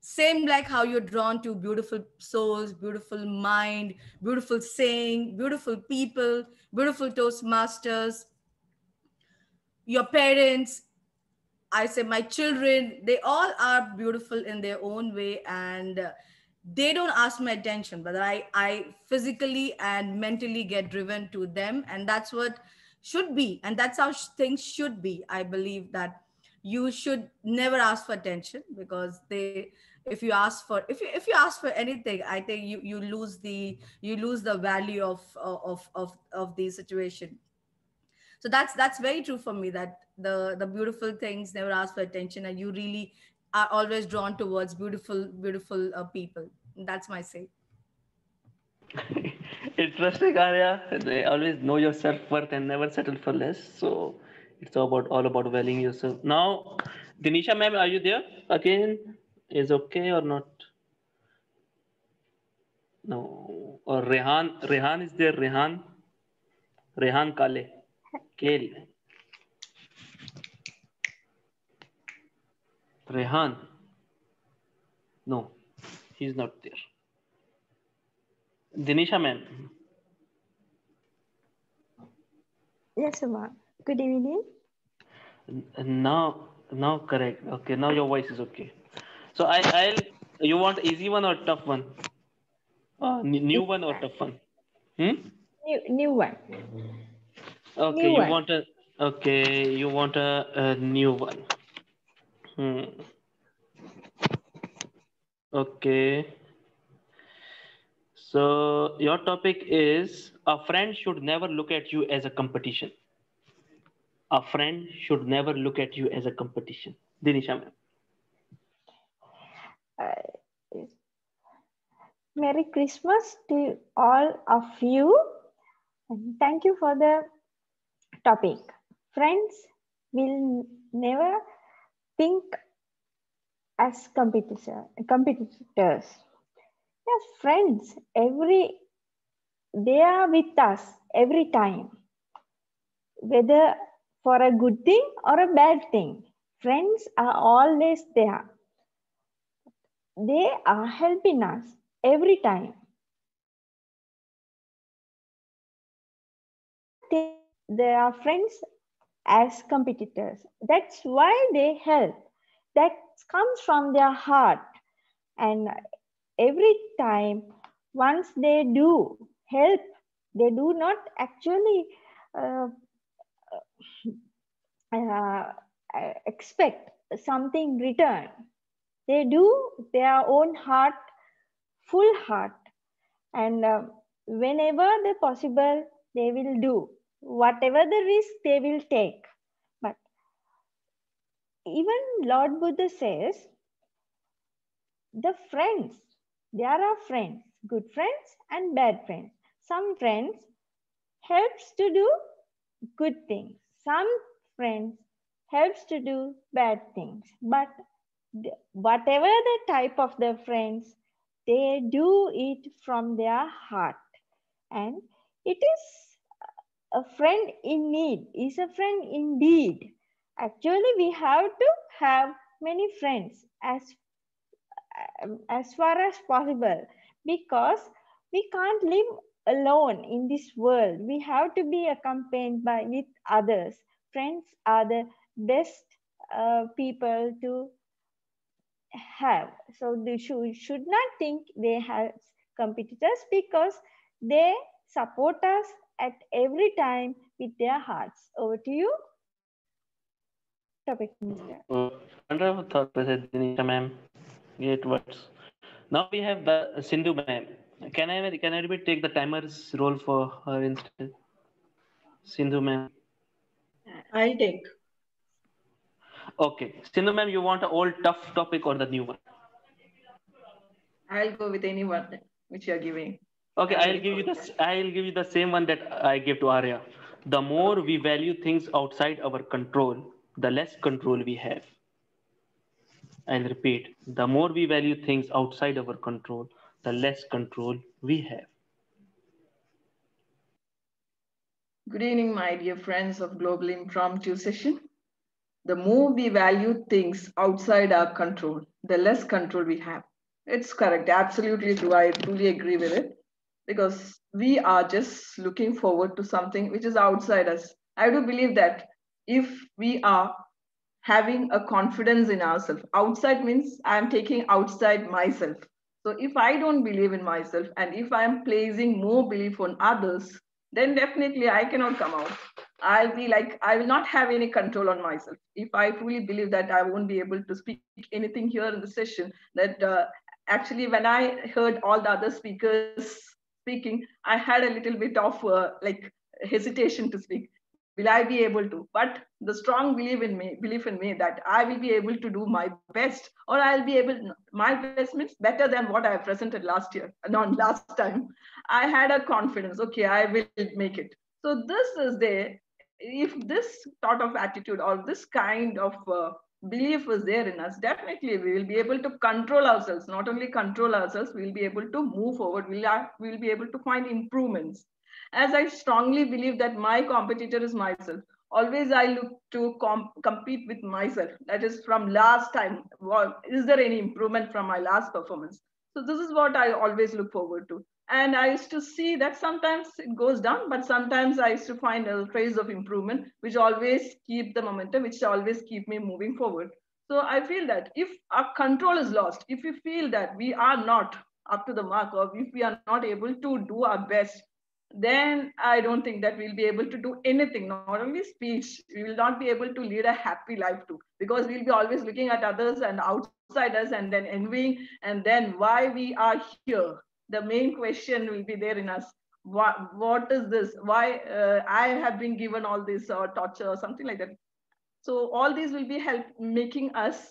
Same like how you're drawn to beautiful souls, beautiful mind, beautiful saying, beautiful people, beautiful toastmasters, your parents. I say my children, they all are beautiful in their own way, and they don't ask my attention, but I physically and mentally get driven to them, and that's what should be, and that's how things should be. I believe that you should never ask for attention, because if you ask for if you ask for anything, I think you lose the value of the situation. So that's very true for me, that the beautiful things never ask for attention, and you really are always drawn towards beautiful people. That's my say. Interesting, Arya. They always know your self-worth and never settle for less. So it's all about valuing yourself. Now, Dinisha ma'am, are you there again? Is okay or not? No. Or Rehan is there. Rehan Kale. Kale. Rehan. No, he's not there. Dinisha ma'am. Yes, Uma. Good evening. Now correct. Okay, now your voice is okay. So I'll you want easy one or tough one? New one or tough one? New one. Okay, New one. You want a new one. Okay. So your topic is a friend should never look at you as a competition. A friend should never look at you as a competition. Dinisha ma'am. Merry Christmas to all of you. And thank you for the topic. Friends will never think as competitors. Yeah, friends, they are with us every time, whether for a good thing or a bad thing. Friends are always there. They are helping us every time. Think they are friends as competitors. That's why they help. That comes from their heart. And every time, once they do help, they do not actually uh, expect something return. They do their own heart, full heart, and whenever they possible, they will do whatever the risk they will take. But even Lord Buddha says, the friends, there are friends, good friends and bad friends. Some friends helps to do good things. Some friends helps to do bad things. But whatever the type of the friends, they do it from their heart. And it is a friend in need, is a friend indeed. Actually, we have to have many friends as far as possible, because we can't live alone in this world. We have to be accompanied by with others. Friends are the best people to have. So they should not think they have competitors, because they support us at every time with their hearts. Over to you. Topic, Minister. Wonderful thought process, Dinisha ma'am. Great words. Now we have the Sindhu ma'am. Can anybody take the timer's role for her instead? Sindhu ma'am. I'll take. Okay, Sindhu ma'am, you want an old tough topic or the new one? I'll go with any one which you're giving. Okay, I'll give you the same one that I gave to Arya. The more we value things outside our control, the less control we have. I'll repeat, the more we value things outside our control, the less control we have. Good evening, my dear friends of Global Impromptu Session. The more we value things outside our control, the less control we have. It's correct, absolutely true. I truly agree with it, because we are just looking forward to something which is outside us. I do believe that if we are having a confidence in ourselves, outside means I'm taking outside myself. So if I don't believe in myself, and if I'm placing more belief on others, then definitely I cannot come out. I'll be like, I will not have any control on myself. If I truly believe that I won't be able to speak anything here in the session, that actually when I heard all the other speakers speaking, I had a little bit of like hesitation to speak. Will I be able to? But the strong belief in me that I will be able to do my best, or I'll be able, my best means better than what I presented last year, not last time. I had a confidence, okay, I will make it. So this is there. If this sort of attitude or this kind of belief is there in us, definitely we will be able to control ourselves. Not only control ourselves, we will be able to move forward. We'll be able to find improvements. As I strongly believe that my competitor is myself, always I look to compete with myself. That is from last time. Is there any improvement from my last performance? So this is what I always look forward to. And I used to see that sometimes it goes down, but sometimes I used to find a trace of improvement, which always keep the momentum, which always keep me moving forward. So I feel that if our control is lost, if we feel that we are not up to the mark, or if we are not able to do our best, then I don't think that we'll be able to do anything, not only speech, we will not be able to lead a happy life too, because we'll be always looking at others and outsiders and then envying, and then why we are here. The main question will be there in us. what is this? Why I have been given all this torture or something like that. So all these will be making us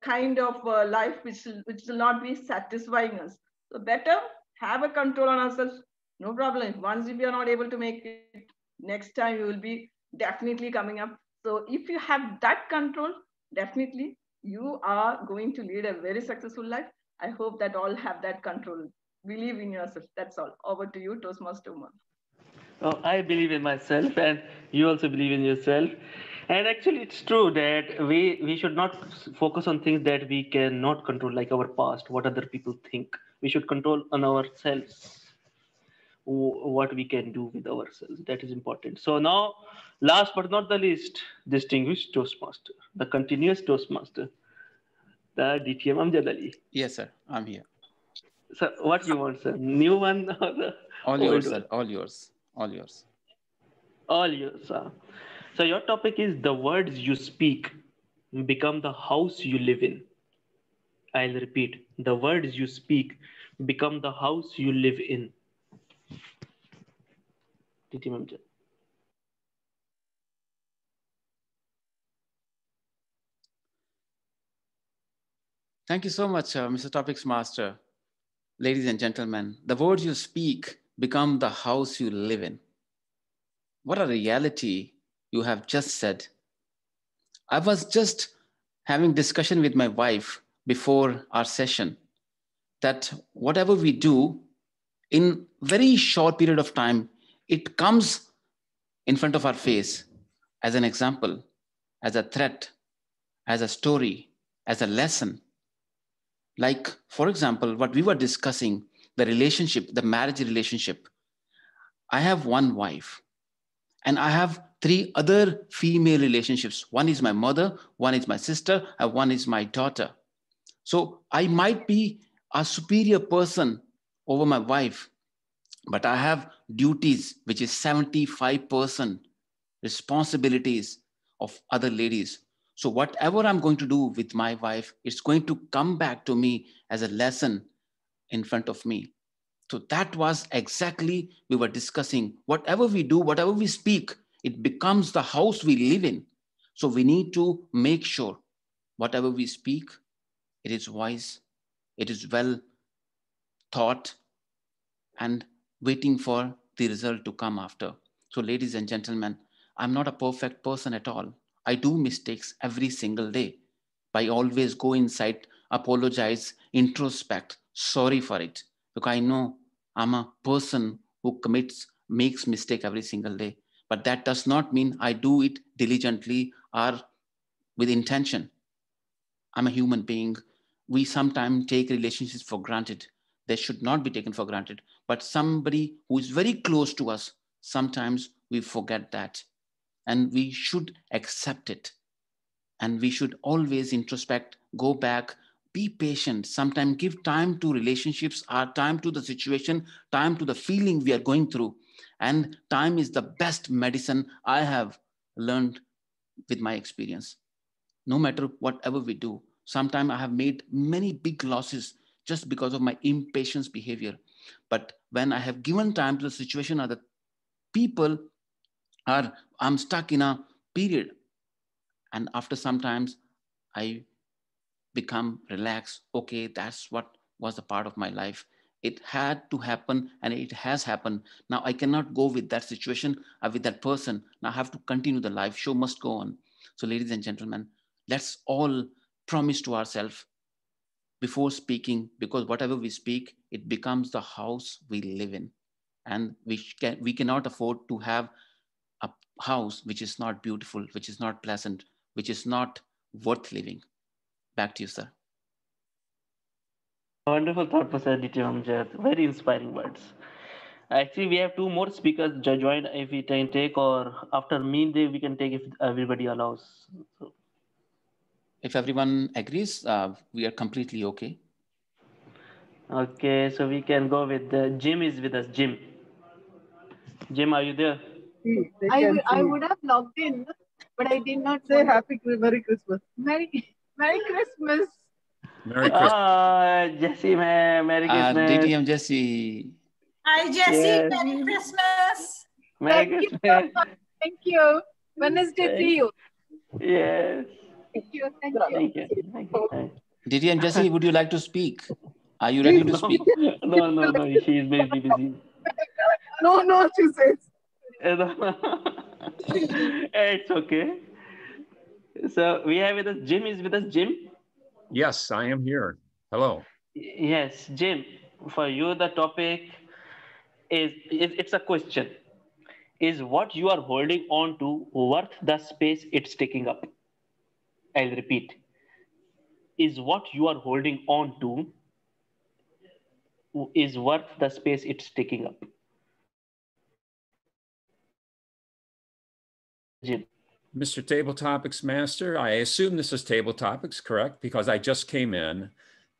kind of life which will not be satisfying us. So better have a control on ourselves. No problem. Once if we are not able to make it, next time you will be definitely coming up. So if you have that control, definitely you are going to lead a very successful life. I hope that all have that control. Believe in yourself. That's all. Over to you, Toastmaster Umar. Oh, I believe in myself, and you also believe in yourself. And actually, it's true that we should not focus on things that we cannot control, like our past, what other people think. We should control on ourselves, what we can do with ourselves. That is important. So now, last but not the least, distinguished Toastmaster, the continuous Toastmaster, the DTM Amjad Ali. Yes, sir. I'm here. So, what you want, sir? New one or the All old yours, one? sir. All yours. All yours. All yours. So your topic is the words you speak become the house you live in. I'll repeat. The words you speak become the house you live in. Titi Mamjad. Thank you so much, Mr. Topics Master. Ladies and gentlemen, the words you speak become the house you live in. What a reality you have just said. I was just having discussion with my wife before our session that whatever we do in very short period of time, it comes in front of our face as an example, as a threat, as a story, as a lesson. Like, for example, what we were discussing, the relationship, the marriage relationship. I have one wife and I have three other female relationships. One is my mother, one is my sister, and one is my daughter. So I might be a superior person over my wife, but I have duties, which is 75% responsibilities of other ladies. So whatever I'm going to do with my wife, it's going to come back to me as a lesson in front of me. So that was exactly we were discussing. Whatever we do, whatever we speak, it becomes the house we live in. So we need to make sure whatever we speak, it is wise, it is well thought, and waiting for the result to come after. So, ladies and gentlemen, I'm not a perfect person at all. I do mistakes every single day. I always go inside, apologize, introspect, sorry for it. Because I know I'm a person who makes mistake every single day. But that does not mean I do it diligently or with intention. I'm a human being. We sometimes take relationships for granted. They should not be taken for granted. But somebody who is very close to us, sometimes we forget that. And we should accept it. And we should always introspect, go back, be patient. Sometimes give time to relationships, or time to the situation, time to the feeling we are going through. And time is the best medicine I have learned with my experience. No matter whatever we do, sometimes I have made many big losses just because of my impatience behavior. But when I have given time to the situation or the people, or I'm stuck in a period, and after sometimes I become relaxed. Okay, that's what was a part of my life. It had to happen and it has happened. Now I cannot go with that situation or with that person. Now I have to continue the life. Show must go on. So, ladies and gentlemen, let's all promise to ourselves before speaking, because whatever we speak, it becomes the house we live in. And we cannot afford to have a house which is not beautiful, which is not pleasant, which is not worth living. Back to you, sir. Wonderful thought process, DT Amjad. Very inspiring words. Actually, we have two more speakers join if we can take, or after me, we can take if everybody allows. So. If everyone agrees, we are completely okay. Okay, so we can go with Jim is with us. Jim, are you there? I would have logged in, but I did not say Merry Christmas. Merry Christmas. Merry Christmas. Jesse, man, Merry Christmas. DTM Jesse. Hi, Jesse. Yes. Merry Christmas. Merry Thank you Christmas. so much. Thank you. Wednesday, see you. Yes. Thank you. Thank you. Thank you. Thank you. Didi and Jesse, would you like to speak? Are you ready to speak? No. She is maybe busy. No, she says. It's okay. So we have with us Jim. Is with us Jim? Yes, I am here. Hello. Yes, Jim. For you, the topic is it's a question. Is what you are holding on to worth the space it's taking up? I'll repeat. Is what you are holding on to is worth the space it's taking up? Jim. Mr. Table Topics Master, I assume this is Table Topics, correct? Because I just came in.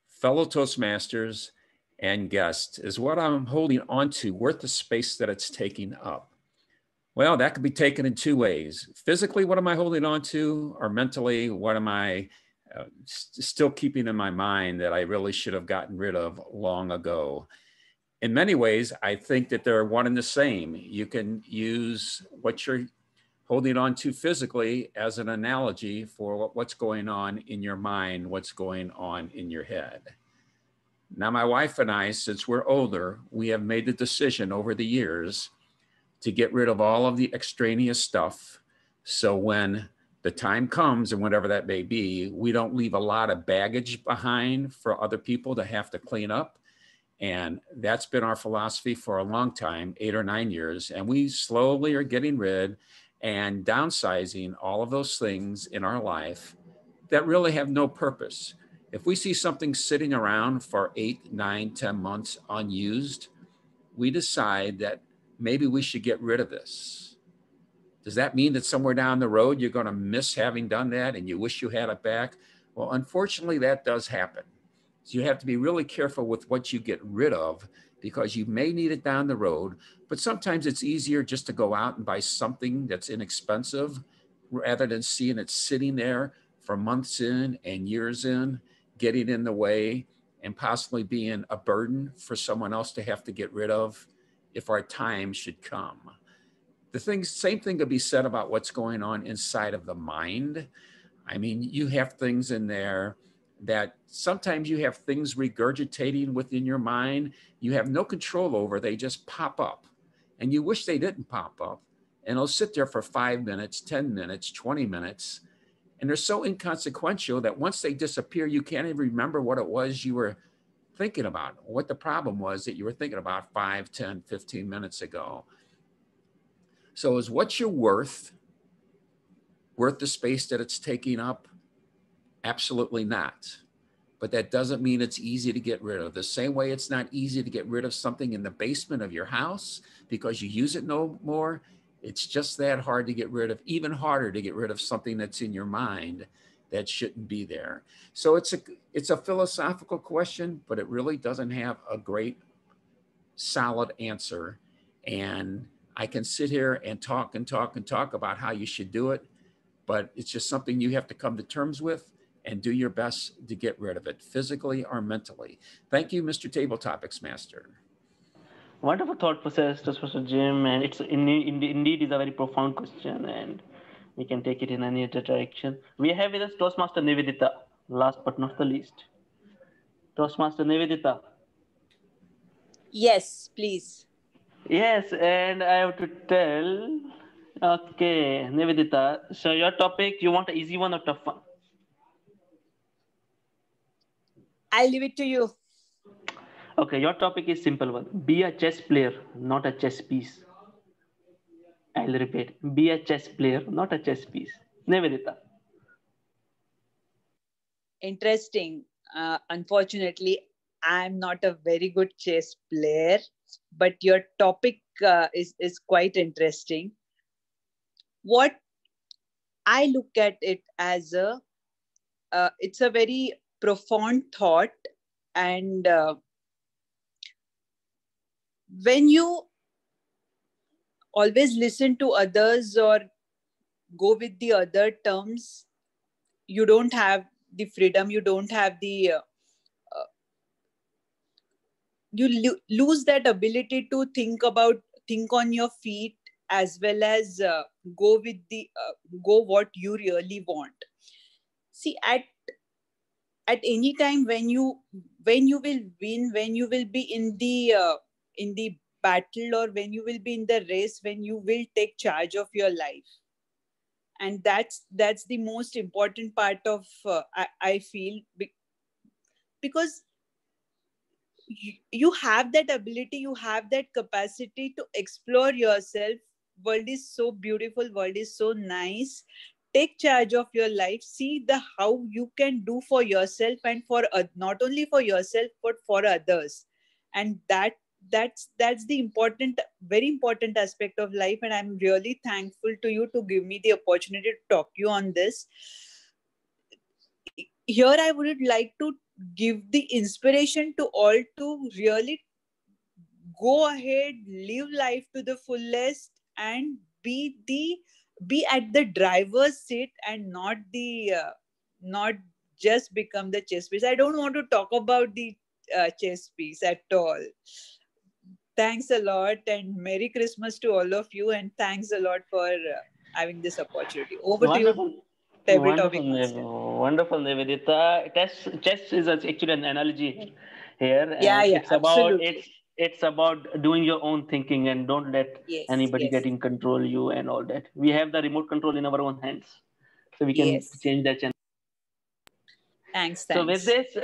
Fellow Toastmasters and guests, is what I'm holding on to worth the space that it's taking up? Well, that could be taken in two ways. Physically, what am I holding on to? Or mentally, what am I still keeping in my mind that I really should have gotten rid of long ago? In many ways, I think that they're one and the same. You can use what you're holding on to physically as an analogy for what's going on in your mind, what's going on in your head. Now, my wife and I, since we're older, we have made the decision over the years to get rid of all of the extraneous stuff. So when the time comes, and whatever that may be, we don't leave a lot of baggage behind for other people to have to clean up. And that's been our philosophy for a long time, 8 or 9 years. And we slowly are getting rid and downsizing all of those things in our life that really have no purpose. If we see something sitting around for 8, 9, 10 months unused, we decide that maybe we should get rid of this. Does that mean that somewhere down the road you're going to miss having done that and you wish you had it back? Well, unfortunately, that does happen. So you have to be really careful with what you get rid of, because you may need it down the road, but sometimes it's easier just to go out and buy something that's inexpensive rather than seeing it sitting there for months in and years in, getting in the way and possibly being a burden for someone else to have to get rid of if our time should come. Same thing could be said about what's going on inside of the mind. I mean, you have things in there that sometimes you have things regurgitating within your mind you have no control over. They just pop up and you wish they didn't pop up, and it'll sit there for 5 minutes, 10 minutes, 20 minutes. And they're so inconsequential that once they disappear, you can't even remember what it was you were thinking about, what the problem was that you were thinking about 5, 10, 15 minutes ago. So is what you're worth the space that it's taking up? Absolutely not. But that doesn't mean it's easy to get rid of. The same way it's not easy to get rid of something in the basement of your house because you use it no more. It's just that hard to get rid of, even harder to get rid of something that's in your mind that shouldn't be there. So it's a philosophical question, but it really doesn't have a great solid answer. And I can sit here and talk about how you should do it, but it's just something you have to come to terms with and do your best to get rid of it, physically or mentally. Thank you, Mr. Table Topics Master. Wonderful thought process, Mr. Jim, and it's indeed is a very profound question, and we can take it in any other direction. We have with us Toastmaster Nivedita, last but not the least. Toastmaster Nivedita. Yes, please. Yes, and I have to tell. Okay, Nivedita. So your topic, you want an easy one or tough one? I'll leave it to you. Okay, your topic is simple one. Be a chess player, not a chess piece. I'll repeat. Be a chess player, not a chess piece. Nivedita. Interesting. Unfortunately, I'm not a very good chess player, but your topic is quite interesting. What I look at it as it's a very profound thought, and when you always listen to others or go with the other terms, you don't have the freedom, you don't have the lose that ability to think on your feet, as well as go with the go what you really want. See, at any time when you will win, when you will be in the battle, or when you will be in the race, when you will take charge of your life. And that's the most important part of I feel, because you have that ability, you have that capacity to explore yourself. World is so beautiful, world is so nice. Take charge of your life, see the how you can do for yourself, and for not only for yourself but for others. And that's the important, very important aspect of life. And I'm really thankful to you to give me the opportunity to talk to you on this. Here I would like to give the inspiration to all to really go ahead, live life to the fullest, and be at the driver's seat, and not just become the chess piece. I don't want to talk about the chess piece at all. Thanks a lot, and Merry Christmas to all of you, and thanks a lot for having this opportunity. Over to you. Wonderful, wonderful, Nivedita. Chess is actually an analogy here, and Yeah, it's about absolutely. it's about doing your own thinking, and don't let anybody yes. getting control you and all that. We have the remote control in our own hands, so we can Yes. change that channel. Thanks. So with this,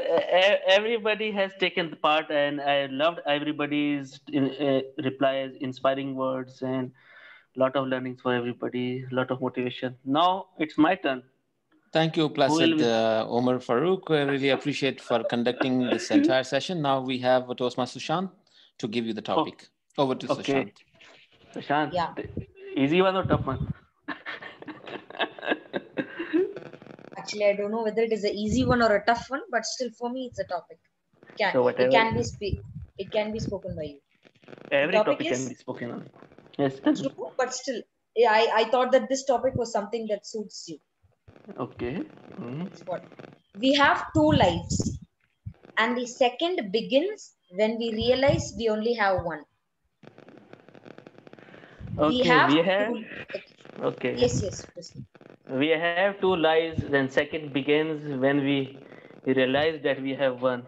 everybody has taken the part, and I loved everybody's replies, inspiring words, and lot of learnings for everybody, lot of motivation. Now it's my turn. Thank you, Placid Omar Farouk. I really appreciate for conducting this entire session. Now we have Toastmaster Sushant to give you the topic. Over to Sushant. Sushant, Yeah. easy one or tough one? Actually, I don't know whether it is an easy one or a tough one, but still for me, it's a topic. So It can be spoken by you. Every topic is can be spoken on. Yes. true, but still, yeah, I thought that this topic was something that suits you. Okay. We have two lives, and the second begins when we realize we only have one. Okay, we have. Okay. Yes. We have two lives, then second begins when we realize that we have one.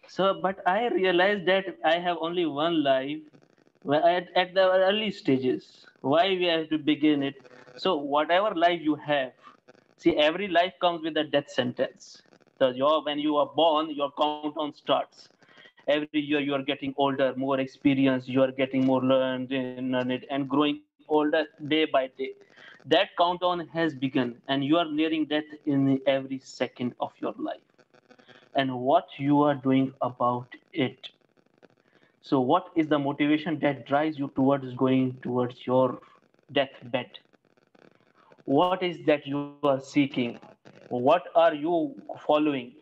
So, but I realized that I have only one life at the early stages. Why we have to begin it? So, whatever life you have, see, every life comes with a death sentence. So, when you are born, your countdown starts. Every year you are getting older, more experienced, you are getting more learned in it, and growing older day by day. That countdown has begun, and you are nearing death in every second of your life. And what you are doing about it. So, what is the motivation that drives you towards going towards your deathbed? What is that you are seeking? What are you following?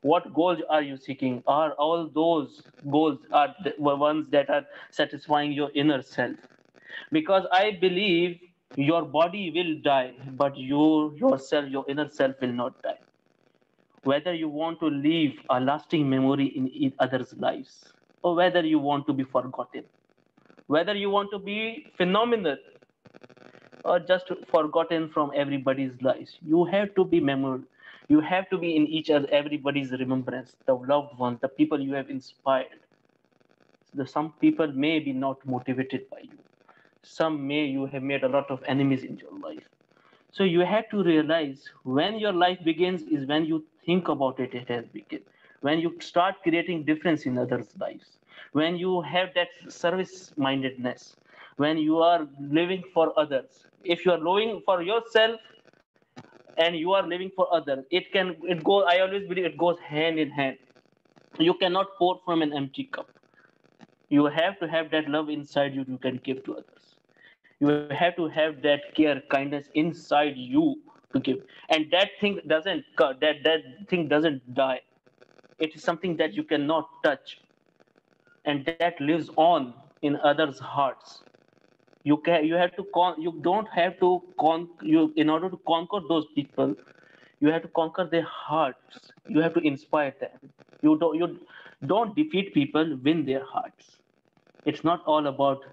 What goals are you seeking? Are all those goals are the ones that are satisfying your inner self? Because I believe your body will die, but yourself, your inner self will not die. Whether you want to leave a lasting memory in others' lives, or whether you want to be forgotten, whether you want to be phenomenal or just forgotten from everybody's lives, you have to be memored. You have to be in each other, everybody's remembrance, the loved ones, the people you have inspired. Some people may be not motivated by you. Some may you have made a lot of enemies in your life. So you have to realize when your life begins is when you think about it, it has begun. When you start creating difference in others' lives, when you have that service mindedness, when you are living for others. If you are living for yourself and you are living for others, it goes. I always believe it goes hand in hand. You cannot pour from an empty cup. You have to have that love inside you can give to others. You have to have that care, kindness inside you to give, and that thing doesn't die. It is something that you cannot touch, and that lives on in others' hearts. You have to you don't have to you in order to conquer those people. You have to conquer their hearts. You have to inspire them. You Don't defeat people, win their hearts. It's not all about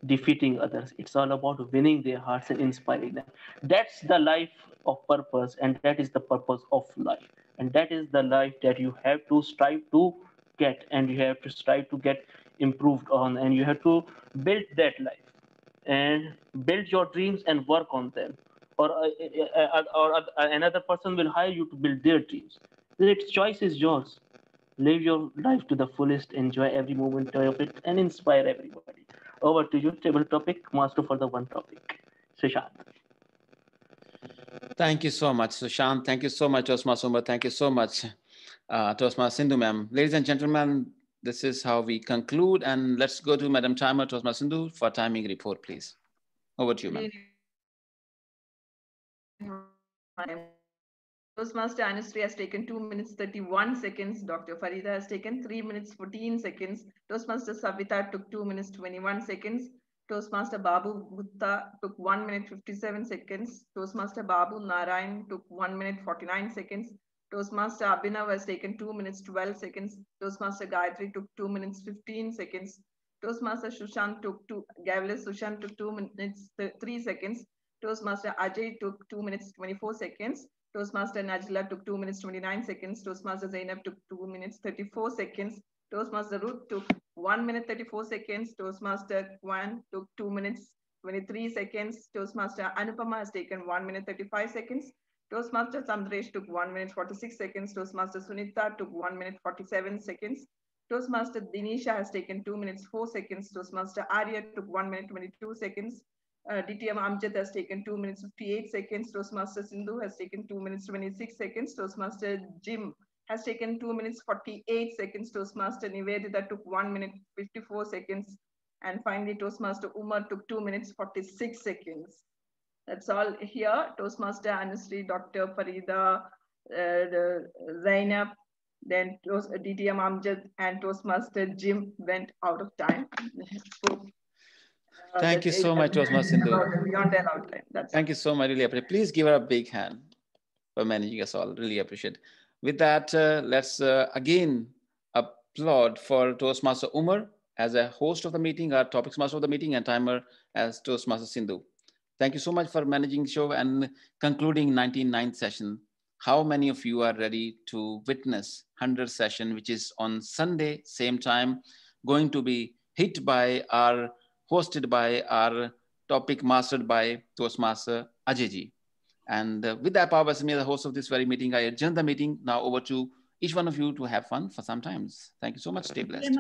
defeating others. It's all about winning their hearts and inspiring them. That's the life of purpose, and that is the purpose of life. And that is the life that you have to strive to get, and you have to strive to get improved on, and you have to build that life and build your dreams and work on them. Or another person will hire you to build their dreams. Its choice is yours. Live your life to the fullest, enjoy every moment of it, and inspire everybody. Over to you, table topic, master for the one topic. Sushant. Thank you so much, Sushant. Thank you so much, Toastmaster Umar. Thank you so much, Toastmaster Sindhu, ma'am. Ladies and gentlemen, this is how we conclude. And let's go to Madam Timer, Toastmaster Sindhu, for timing report, please. Over to you, ma'am. Toastmaster Anusri has taken 2 minutes 31 seconds. Dr. Farida has taken 3 minutes 14 seconds. Toastmaster Savita took 2 minutes 21 seconds. Toastmaster Babu Gupta took 1 minute 57 seconds. Toastmaster Babu Narayan took 1 minute 49 seconds. Toastmaster Abhinav has taken 2 minutes 12 seconds. Toastmaster Gayatri took 2 minutes 15 seconds. Toastmaster Sushant took 2 minutes 3 seconds. Toastmaster Ajay took 2 minutes 24 seconds. Toastmaster Najla took 2 minutes 29 seconds. Toastmaster Zainab took 2 minutes 34 seconds. Toastmaster Ruth took 1 minute 34 seconds. Toastmaster Kwan took 2 minutes 23 seconds. Toastmaster Anupama has taken 1 minute 35 seconds. Toastmaster Sandresh took 1 minute 46 seconds. Toastmaster Sunita took 1 minute 47 seconds. Toastmaster Dinisha has taken 2 minutes 4 seconds. Toastmaster Arya took 1 minute 22 seconds. DTM Amjad has taken 2 minutes 58 seconds. Toastmaster Sindhu has taken 2 minutes 26 seconds. Toastmaster Jim has taken 2 minutes 48 seconds. Toastmaster Nivedita took 1 minute 54 seconds. And finally, Toastmaster Umar took 2 minutes 46 seconds. That's all here. Toastmaster Anusri, Dr. Farida, Zainab, then DTM Amjad and Toastmaster Jim went out of time. Thank you so much, Toastmaster Sindhu. Beyond their outline. Thank you so much. Really appreciate it. Please give her a big hand for managing us all. Really appreciate it. With that, let's again applaud for Toastmaster Umar as a host of the meeting, our topics master of the meeting, and timer as Toastmaster Sindhu. Thank you so much for managing the show and concluding 99th session. How many of you are ready to witness 100th session, which is on Sunday, same time, going to be hosted by our topic mastered by Toastmaster Ajayji. And with that power, as me, the host of this very meeting, I adjourn the meeting. Now over to each one of you to have fun for some times. Thank you so much. Stay blessed.